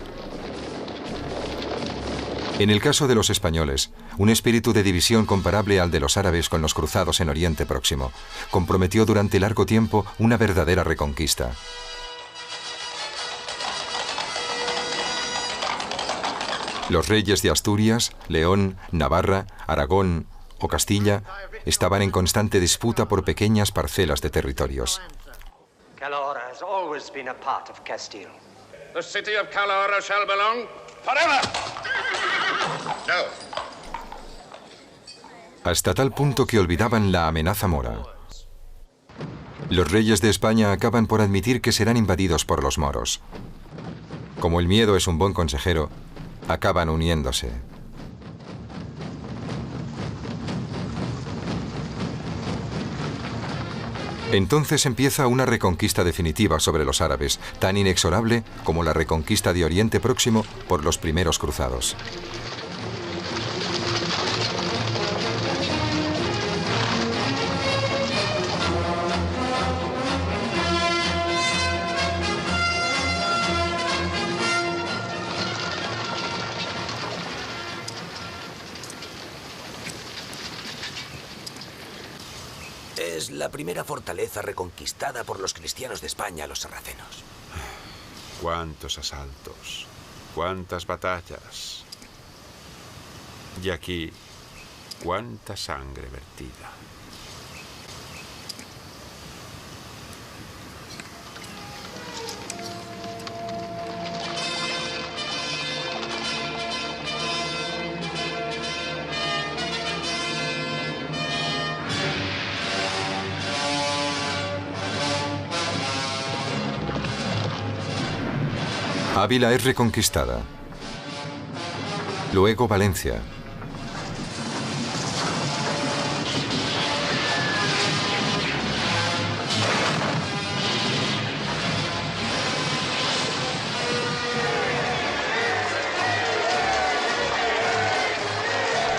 En el caso de los españoles, un espíritu de división comparable al de los árabes con los cruzados en Oriente Próximo comprometió durante largo tiempo una verdadera reconquista. Los reyes de Asturias, León, Navarra, Aragón o Castilla estaban en constante disputa por pequeñas parcelas de territorios. Calahorra has always been a part of Castile. The city of Calahorra shall belong forever. No. Hasta tal punto que olvidaban la amenaza mora. Los reyes de España acaban por admitir que serán invadidos por los moros. Como el miedo es un buen consejero, acaban uniéndose. Entonces empieza una reconquista definitiva sobre los árabes, tan inexorable como la reconquista de Oriente Próximo por los primeros cruzados. Es la primera fortaleza reconquistada por los cristianos de España, los sarracenos. Cuántos asaltos, cuántas batallas. Y aquí, cuánta sangre vertida. Ávila es reconquistada. Luego Valencia.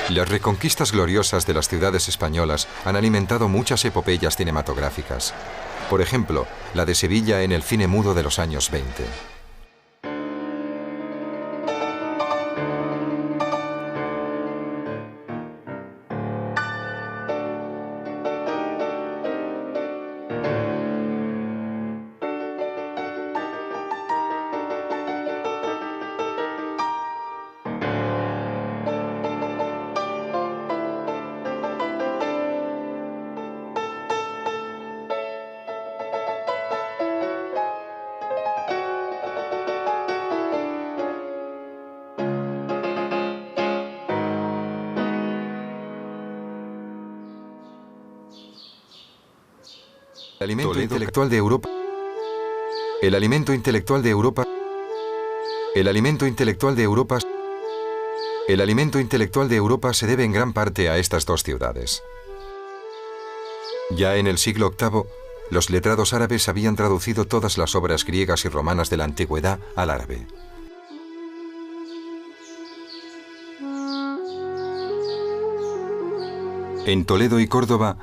Las reconquistas gloriosas de las ciudades españolas han alimentado muchas epopeyas cinematográficas. Por ejemplo, la de Sevilla en el cine mudo de los años 20. El alimento intelectual de Europa. El alimento intelectual de Europa. El alimento intelectual de Europa. El alimento intelectual de Europa se debe en gran parte a estas dos ciudades. Ya en el siglo VIII, los letrados árabes habían traducido todas las obras griegas y romanas de la antigüedad al árabe. En Toledo y Córdoba,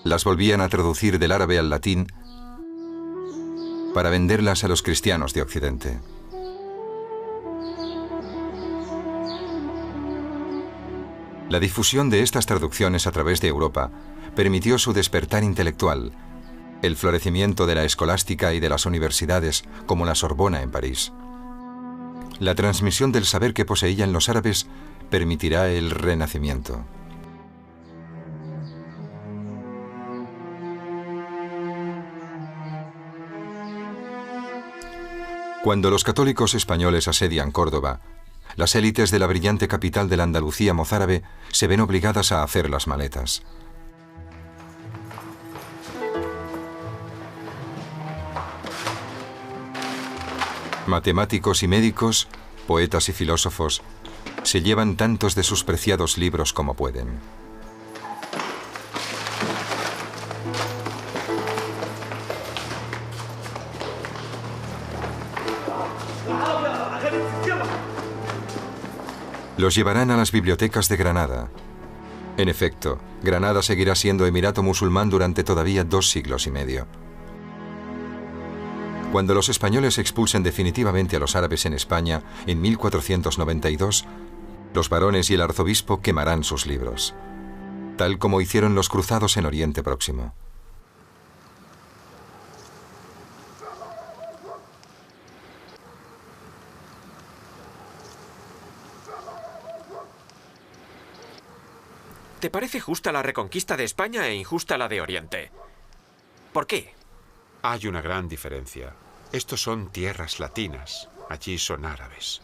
las volvían a traducir del árabe al latín para venderlas a los cristianos de Occidente. La difusión de estas traducciones a través de Europa permitió su despertar intelectual, el florecimiento de la escolástica y de las universidades, como la Sorbona en París. La transmisión del saber que poseían los árabes permitirá el renacimiento. Cuando los católicos españoles asedian Córdoba, las élites de la brillante capital de la Andalucía mozárabe se ven obligadas a hacer las maletas. Matemáticos y médicos, poetas y filósofos, se llevan tantos de sus preciados libros como pueden. Los llevarán a las bibliotecas de Granada. En efecto, Granada seguirá siendo emirato musulmán durante todavía 2 siglos y medio. Cuando los españoles expulsen definitivamente a los árabes en España en 1492, los varones y el arzobispo quemarán sus libros, tal como hicieron los cruzados en Oriente Próximo. ¿Te parece justa la reconquista de España e injusta la de Oriente? ¿Por qué? Hay una gran diferencia. Estos son tierras latinas, allí son árabes.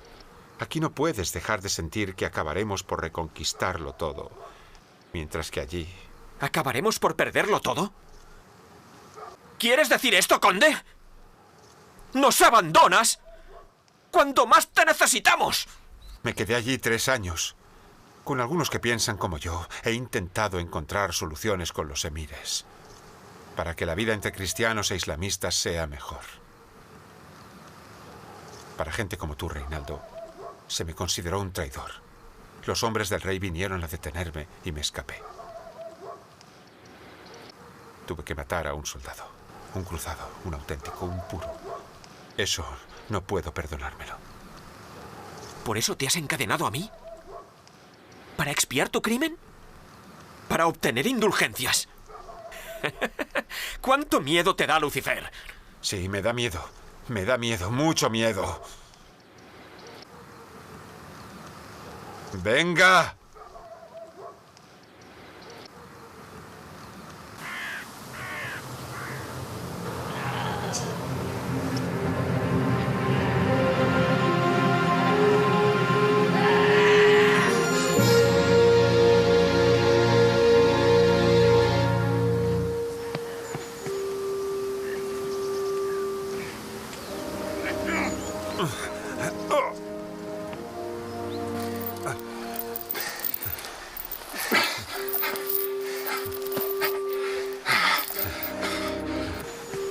Aquí no puedes dejar de sentir que acabaremos por reconquistarlo todo, mientras que allí... ¿Acabaremos por perderlo todo? ¿Quieres decir esto, conde? ¡Nos abandonas cuando más te necesitamos! Me quedé allí 3 años. Con algunos que piensan como yo, he intentado encontrar soluciones con los emires, para que la vida entre cristianos e islamistas sea mejor. Para gente como tú, Reinaldo, se me consideró un traidor. Los hombres del rey vinieron a detenerme y me escapé. Tuve que matar a un soldado, un cruzado, un auténtico, un puro. Eso no puedo perdonármelo. ¿Por eso te has encadenado a mí? ¿Para expiar tu crimen? ¿Para obtener indulgencias? ¿Cuánto miedo te da, Lucifer? Sí, me da miedo. Me da miedo, mucho miedo. ¡Venga!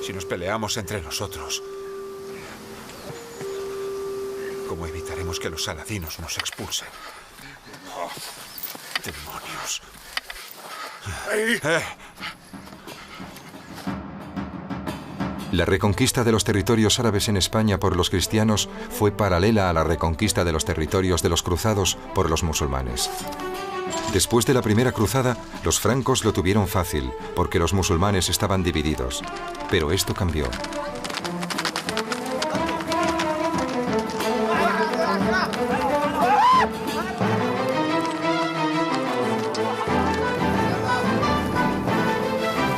Si nos peleamos entre nosotros, ¿cómo evitaremos que los saladinos nos expulsen? Oh, ¡demonios! La reconquista de los territorios árabes en España por los cristianos fue paralela a la reconquista de los territorios de los cruzados por los musulmanes. Después de la primera cruzada, los francos lo tuvieron fácil, porque los musulmanes estaban divididos. Pero esto cambió.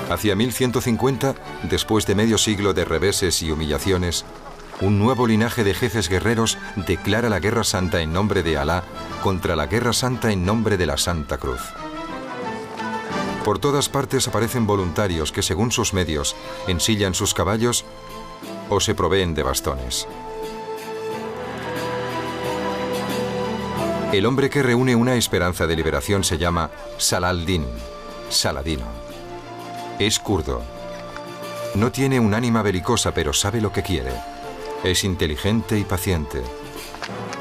Hacia 1150, después de medio siglo de reveses y humillaciones, un nuevo linaje de jefes guerreros declara la Guerra Santa en nombre de Alá contra la Guerra Santa en nombre de la Santa Cruz. Por todas partes aparecen voluntarios que, según sus medios, ensillan sus caballos o se proveen de bastones. El hombre que reúne una esperanza de liberación se llama Saladin, Saladino. Es kurdo. No tiene un ánima belicosa, pero sabe lo que quiere. Es inteligente y paciente.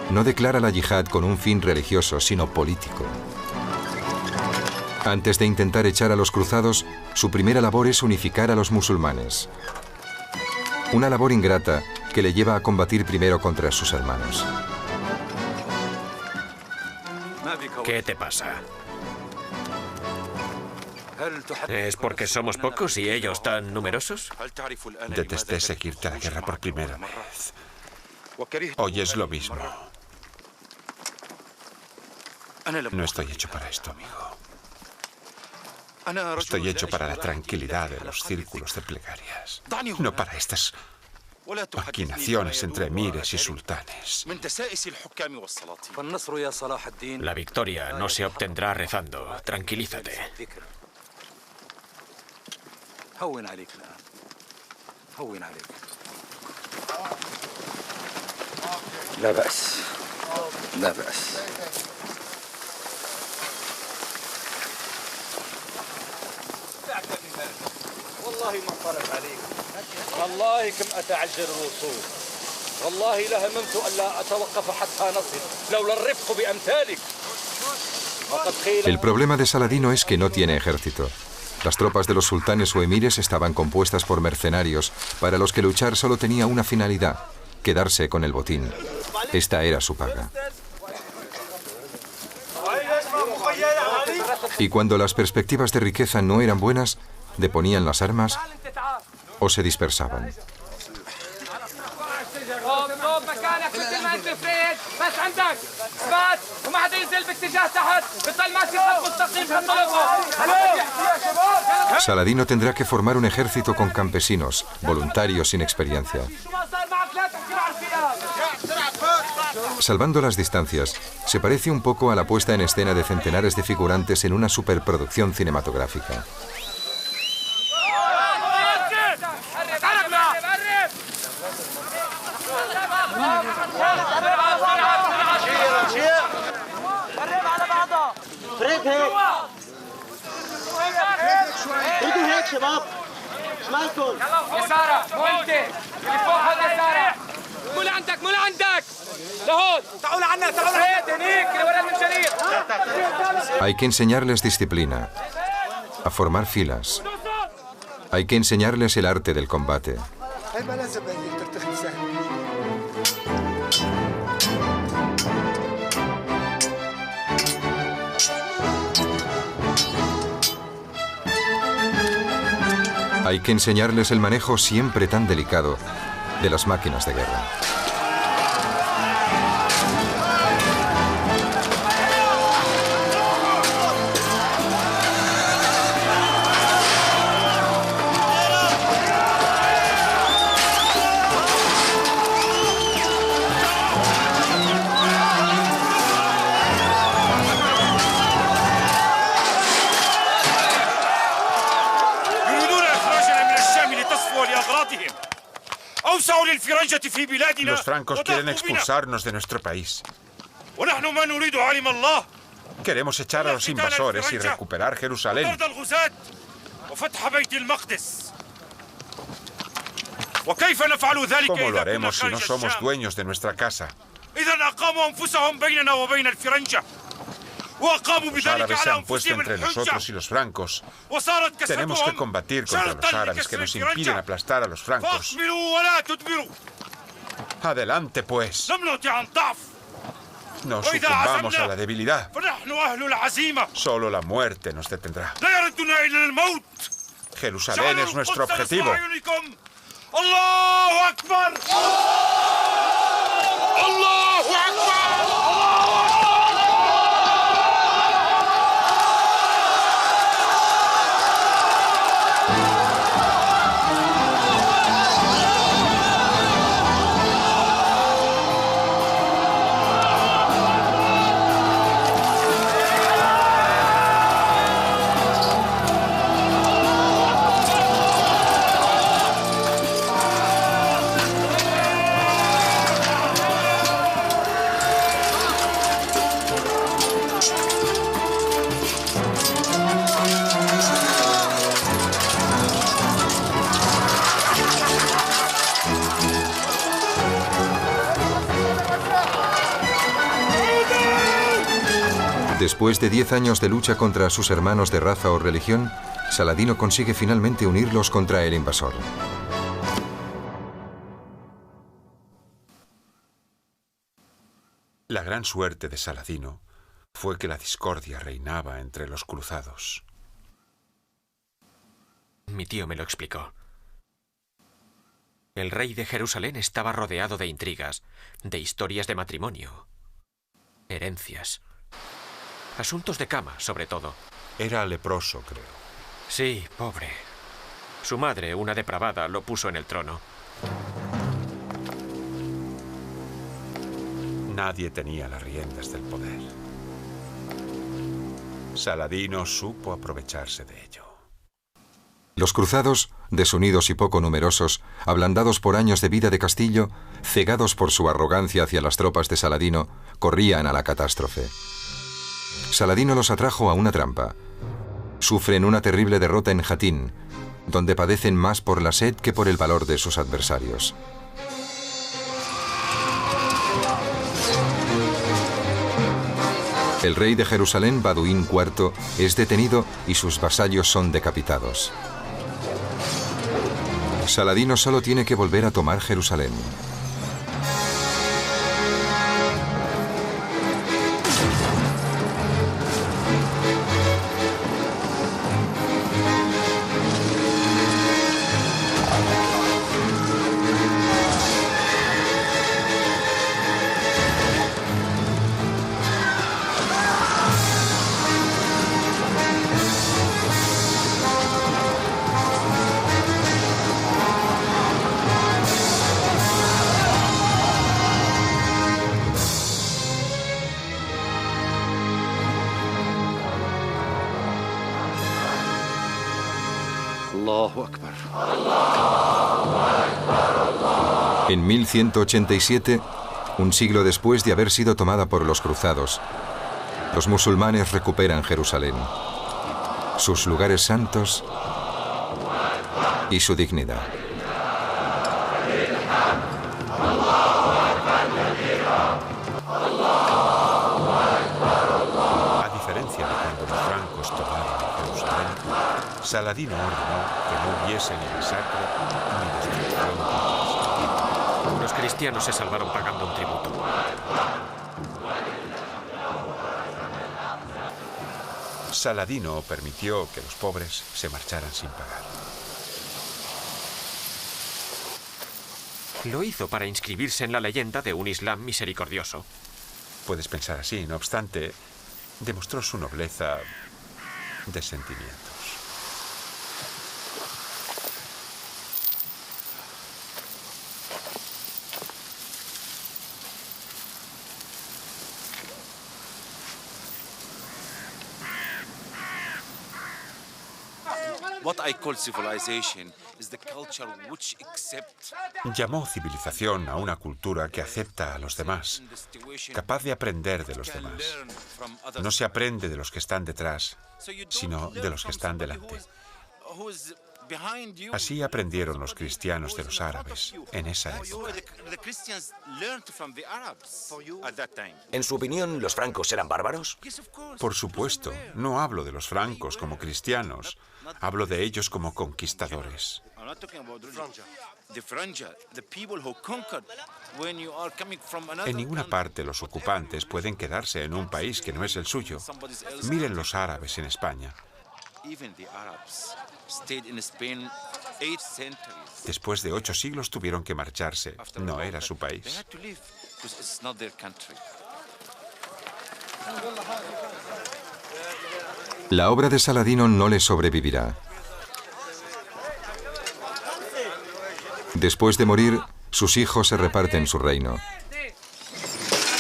No declara la yihad con un fin religioso, sino político. Antes de intentar echar a los cruzados, su primera labor es unificar a los musulmanes. Una labor ingrata que le lleva a combatir primero contra sus hermanos. ¿Qué te pasa? ¿Es porque somos pocos y ellos tan numerosos? Detesté seguirte a la guerra por primera vez. Hoy es lo mismo. No estoy hecho para esto, amigo. Estoy hecho para la tranquilidad de los círculos de plegarias, no para estas maquinaciones entre emires y sultanes. La victoria no se obtendrá rezando. Tranquilízate. لا بأس لا بأس والله ما فرق عليك والله كم أتعجل الوصول والله لهممت ألا أتوقف حتى نصل لولا الرفق بأمثالك. El problema de Saladino es que no tiene ejército. Las tropas de los sultanes o emires estaban compuestas por mercenarios, para los que luchar solo tenía una finalidad: quedarse con el botín. Esta era su paga. Y cuando las perspectivas de riqueza no eran buenas, deponían las armas o se dispersaban. Saladino tendrá que formar un ejército con campesinos, voluntarios sin experiencia. Salvando las distancias, se parece un poco a la puesta en escena de centenares de figurantes en una superproducción cinematográfica. Hay que enseñarles disciplina, a formar filas. Hay que enseñarles el arte del combate. Hay que enseñarles el manejo siempre tan delicado de las máquinas de guerra. Los francos quieren expulsarnos de nuestro país. Queremos echar a los invasores y recuperar Jerusalén. ¿Cómo lo haremos si no somos dueños de nuestra casa? Los árabes se han puesto entre nosotros y los francos. Tenemos que combatir contra los árabes que nos impiden aplastar a los francos. Adelante, pues. No sucumbamos a la debilidad. Solo la muerte nos detendrá. Jerusalén es nuestro objetivo. ¡Allahu Akbar! ¡Allahu Akbar! Después de 10 años de lucha contra sus hermanos de raza o religión, Saladino consigue finalmente unirlos contra el invasor. La gran suerte de Saladino fue que la discordia reinaba entre los cruzados. Mi tío me lo explicó. El rey de Jerusalén estaba rodeado de intrigas, de historias de matrimonio, herencias, asuntos de cama, sobre todo. Era leproso, creo. Sí, pobre. Su madre, una depravada, lo puso en el trono. Nadie tenía las riendas del poder. Saladino supo aprovecharse de ello. Los cruzados, desunidos y poco numerosos, ablandados por años de vida de Castillo, cegados por su arrogancia hacia las tropas de Saladino, corrían a la catástrofe. Saladino los atrajo a una trampa. Sufren una terrible derrota en Jatín, donde padecen más por la sed que por el valor de sus adversarios. El rey de Jerusalén, Baduín IV, es detenido y sus vasallos son decapitados. Saladino solo tiene que volver a tomar Jerusalén. En 1187, un siglo después de haber sido tomada por los cruzados, los musulmanes recuperan Jerusalén, sus lugares santos y su dignidad. A diferencia de cuando los francos tomaron Jerusalén, Saladino ordenó que no hubiese ni masacre ni destrucción. Los cristianos se salvaron pagando un tributo. Saladino permitió que los pobres se marcharan sin pagar. Lo hizo para inscribirse en la leyenda de un Islam misericordioso. Puedes pensar así, no obstante, demostró su nobleza de sentimientos. Llamó civilización a una cultura que acepta a los demás, capaz de aprender de los demás. No se aprende de los que están detrás, sino de los que están delante. Así aprendieron los cristianos de los árabes en esa época. En su opinión, ¿los francos eran bárbaros? Por supuesto, no hablo de los francos como cristianos, hablo de ellos como conquistadores. En ninguna parte los ocupantes pueden quedarse en un país que no es el suyo. Miren los árabes en España. Después de 8 siglos tuvieron que marcharse. No era su país. La obra de Saladino no le sobrevivirá. Después de morir, sus hijos se reparten su reino.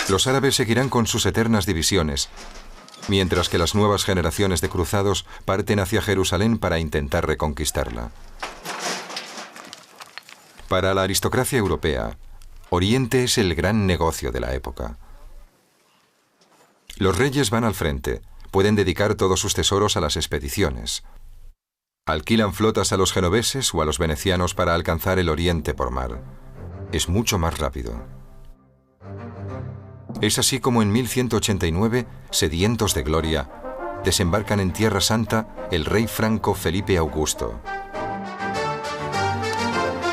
Los árabes seguirán con sus eternas divisiones, mientras que las nuevas generaciones de cruzados parten hacia Jerusalén para intentar reconquistarla. Para la aristocracia europea, Oriente es el gran negocio de la época. Los reyes van al frente, pueden dedicar todos sus tesoros a las expediciones. Alquilan flotas a los genoveses o a los venecianos para alcanzar el Oriente por mar. Es mucho más rápido. Es así como en 1189, sedientos de gloria, desembarcan en Tierra Santa el rey franco Felipe Augusto,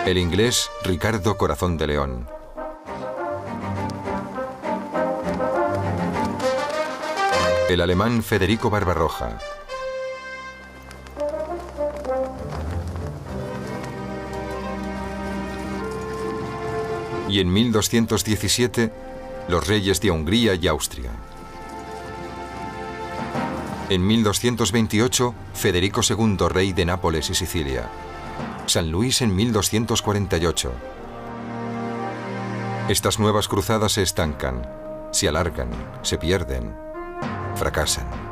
el inglés Ricardo Corazón de León, el alemán Federico Barbarroja, y en 1217 los reyes de Hungría y Austria. En 1228 Federico II, rey de Nápoles y Sicilia. San Luis en 1248. Estas nuevas cruzadas se estancan, se alargan, se pierden, fracasan.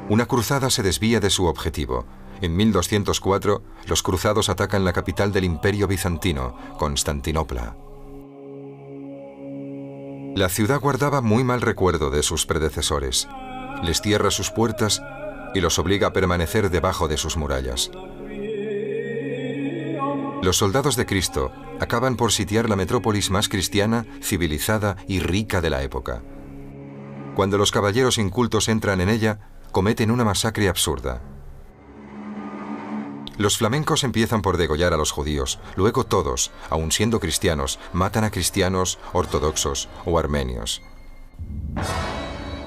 Una cruzada se desvía de su objetivo. En 1204, los cruzados atacan la capital del Imperio bizantino, Constantinopla. La ciudad guardaba muy mal recuerdo de sus predecesores. Les cierra sus puertas y los obliga a permanecer debajo de sus murallas. Los soldados de Cristo acaban por sitiar la metrópolis más cristiana, civilizada y rica de la época. Cuando los caballeros incultos entran en ella, cometen una masacre absurda. Los flamencos empiezan por degollar a los judíos, luego todos, aun siendo cristianos, matan a cristianos, ortodoxos o armenios.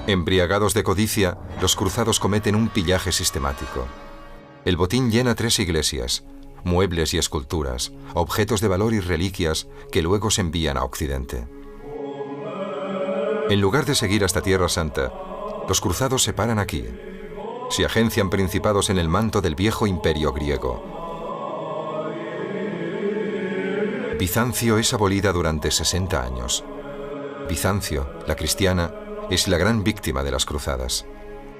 Embriagados de codicia, los cruzados cometen un pillaje sistemático. El botín llena 3 iglesias, muebles y esculturas, objetos de valor y reliquias que luego se envían a Occidente. En lugar de seguir hasta Tierra Santa, los cruzados se paran aquí. Se agencian principados en el manto del viejo imperio griego. Bizancio es abolida durante 60 años. Bizancio, la cristiana, es la gran víctima de las cruzadas.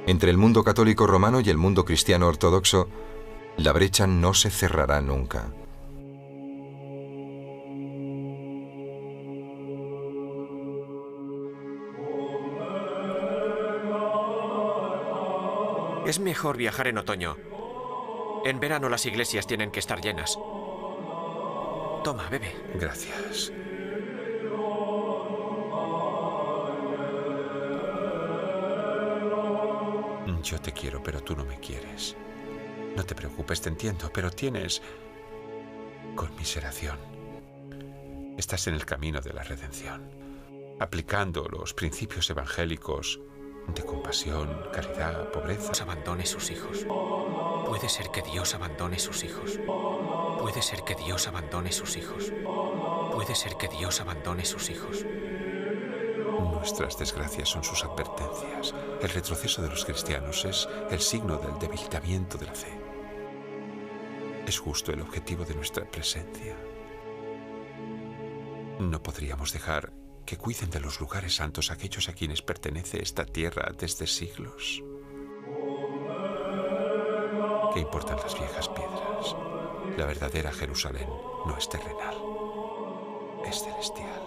Entre el mundo católico romano y el mundo cristiano ortodoxo, la brecha no se cerrará nunca. Es mejor viajar en otoño. En verano las iglesias tienen que estar llenas. Toma, bebe. Gracias. Yo te quiero, pero tú no me quieres. No te preocupes, te entiendo, pero tienes conmiseración. Estás en el camino de la redención, aplicando los principios evangélicos de compasión, caridad, pobreza. Dios abandone sus hijos. Puede ser que Dios abandone sus hijos. Puede ser que Dios abandone sus hijos. Puede ser que Dios abandone sus hijos. Nuestras desgracias son sus advertencias. El retroceso de los cristianos es el signo del debilitamiento de la fe. Es justo el objetivo de nuestra presencia. No podríamos dejar que cuiden de los lugares santos aquellos a quienes pertenece esta tierra desde siglos. ¿Qué importan las viejas piedras? La verdadera Jerusalén no es terrenal, es celestial.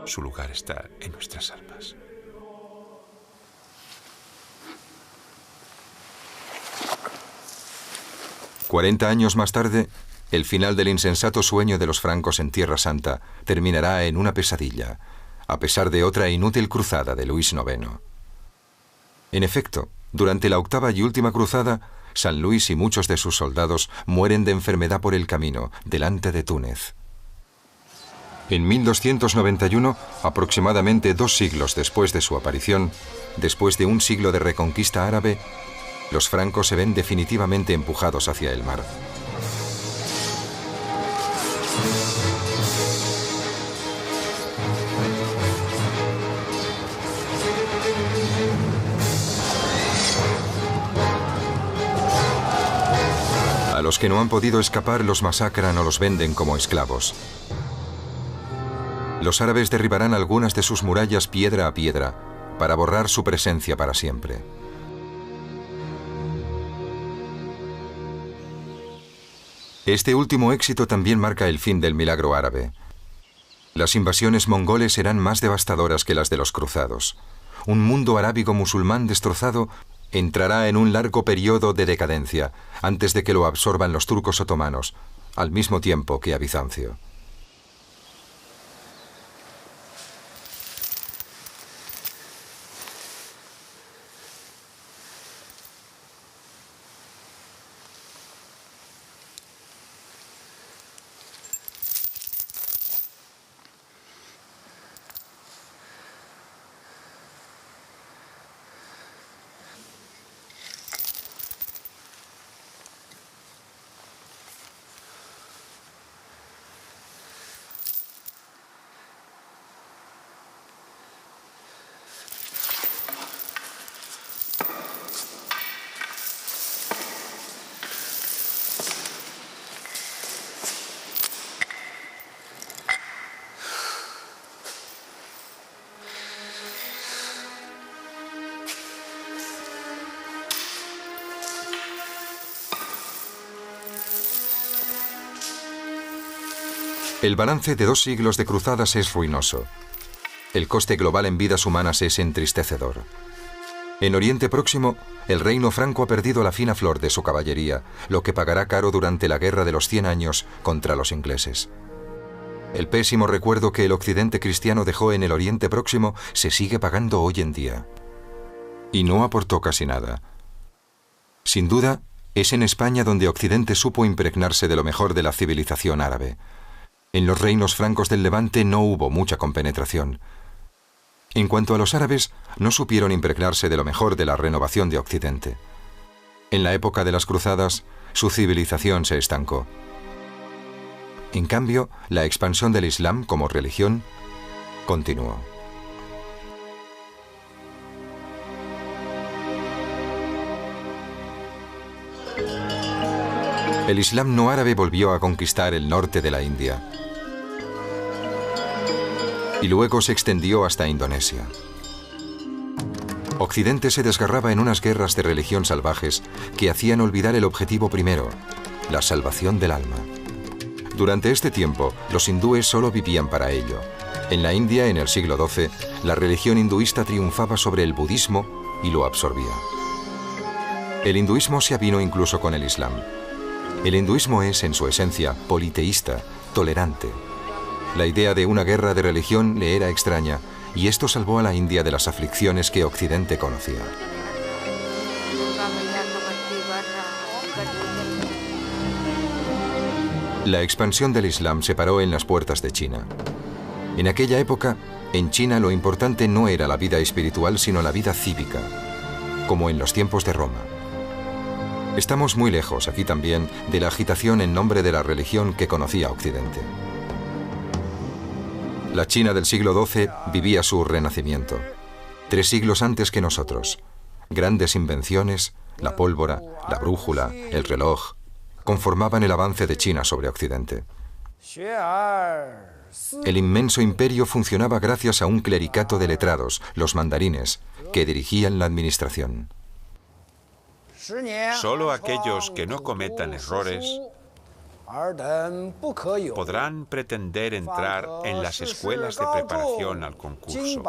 Su lugar está en nuestras almas. «40 años más tarde, el final del insensato sueño de los francos en Tierra Santa terminará en una pesadilla, a pesar de otra inútil cruzada de Luis IX. En efecto, durante la 8ª y última cruzada, San Luis y muchos de sus soldados mueren de enfermedad por el camino, delante de Túnez. En 1291, aproximadamente 2 siglos después de su aparición, después de un siglo de reconquista árabe, los francos se ven definitivamente empujados hacia el mar. A los los que no han podido escapar los masacran o los venden como esclavos. Los árabes derribarán algunas de sus murallas piedra a piedra para borrar su presencia para siempre. Este último éxito también marca el fin del milagro árabe. Las invasiones mongoles serán más devastadoras que las de los cruzados. Un mundo arábigo musulmán destrozado entrará en un largo periodo de decadencia antes de que lo absorban los turcos otomanos, al mismo tiempo que a Bizancio. El balance de 2 siglos de cruzadas es ruinoso. El coste global en vidas humanas es entristecedor. En Oriente Próximo, el reino franco ha perdido la fina flor de su caballería, lo que pagará caro durante la Guerra de los 100 años contra los ingleses. El pésimo recuerdo que el occidente cristiano dejó en el Oriente Próximo se sigue pagando hoy en día. Y no aportó casi nada. Sin duda, es en España donde Occidente supo impregnarse de lo mejor de la civilización árabe. En los reinos francos del Levante no hubo mucha compenetración. En cuanto a los árabes, no supieron impregnarse de lo mejor de la renovación de Occidente. En la época de las cruzadas, su civilización se estancó. En cambio, la expansión del Islam como religión continuó. El Islam no árabe volvió a conquistar el norte de la India y luego se extendió hasta Indonesia. Occidente se desgarraba en unas guerras de religión salvajes que hacían olvidar el objetivo primero, la salvación del alma. Durante este tiempo, los hindúes solo vivían para ello. En la India, en el siglo XII, la religión hinduista triunfaba sobre el budismo y lo absorbía. El hinduismo se avinó incluso con el Islam. El hinduismo es, en su esencia, politeísta, tolerante. La idea de una guerra de religión le era extraña, y esto salvó a la India de las aflicciones que Occidente conocía. La expansión del Islam se paró en las puertas de China. En aquella época, en China lo importante no era la vida espiritual, sino la vida cívica, como en los tiempos de Roma. Estamos muy lejos, aquí también, de la agitación en nombre de la religión que conocía Occidente. La China del siglo XII vivía su renacimiento, 3 siglos antes que nosotros. Grandes invenciones, la pólvora, la brújula, el reloj, conformaban el avance de China sobre Occidente. El inmenso imperio funcionaba gracias a un clericato de letrados, los mandarines, que dirigían la administración. Solo aquellos que no cometan errores podrán pretender entrar en las escuelas de preparación al concurso.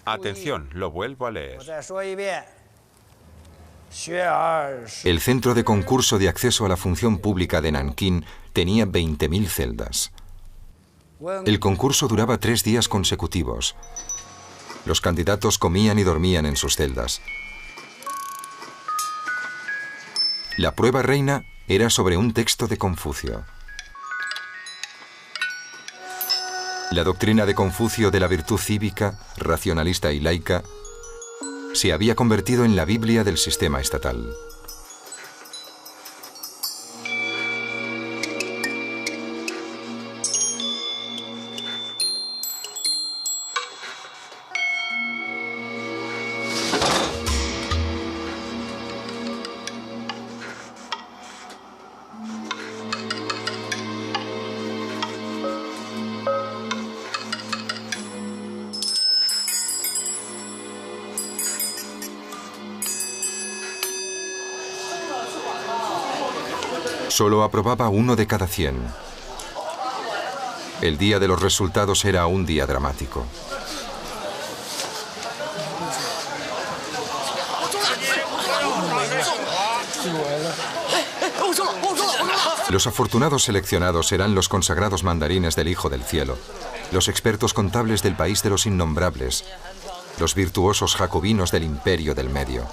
Atención, lo vuelvo a leer. El centro de concurso de acceso a la función pública de Nankín tenía 20.000 celdas. El concurso duraba 3 días consecutivos. Los candidatos comían y dormían en sus celdas. La prueba reina era sobre un texto de Confucio. La doctrina de Confucio de la virtud cívica, racionalista y laica se había convertido en la Biblia del sistema estatal. Solo aprobaba 1 de cada 100. El día de los resultados era un día dramático. Los afortunados seleccionados serán los consagrados mandarines del Hijo del Cielo, los expertos contables del país de los innombrables, los virtuosos jacobinos del Imperio del Medio.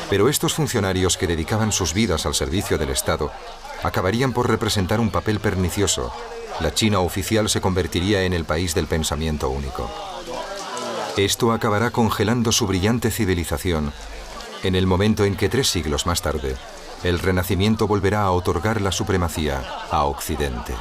Pero estos funcionarios que dedicaban sus vidas al servicio del Estado acabarían por representar un papel pernicioso. La China oficial se convertiría en el país del pensamiento único. Esto acabará congelando su brillante civilización en el momento en que 3 siglos más tarde, el Renacimiento volverá a otorgar la supremacía a Occidente.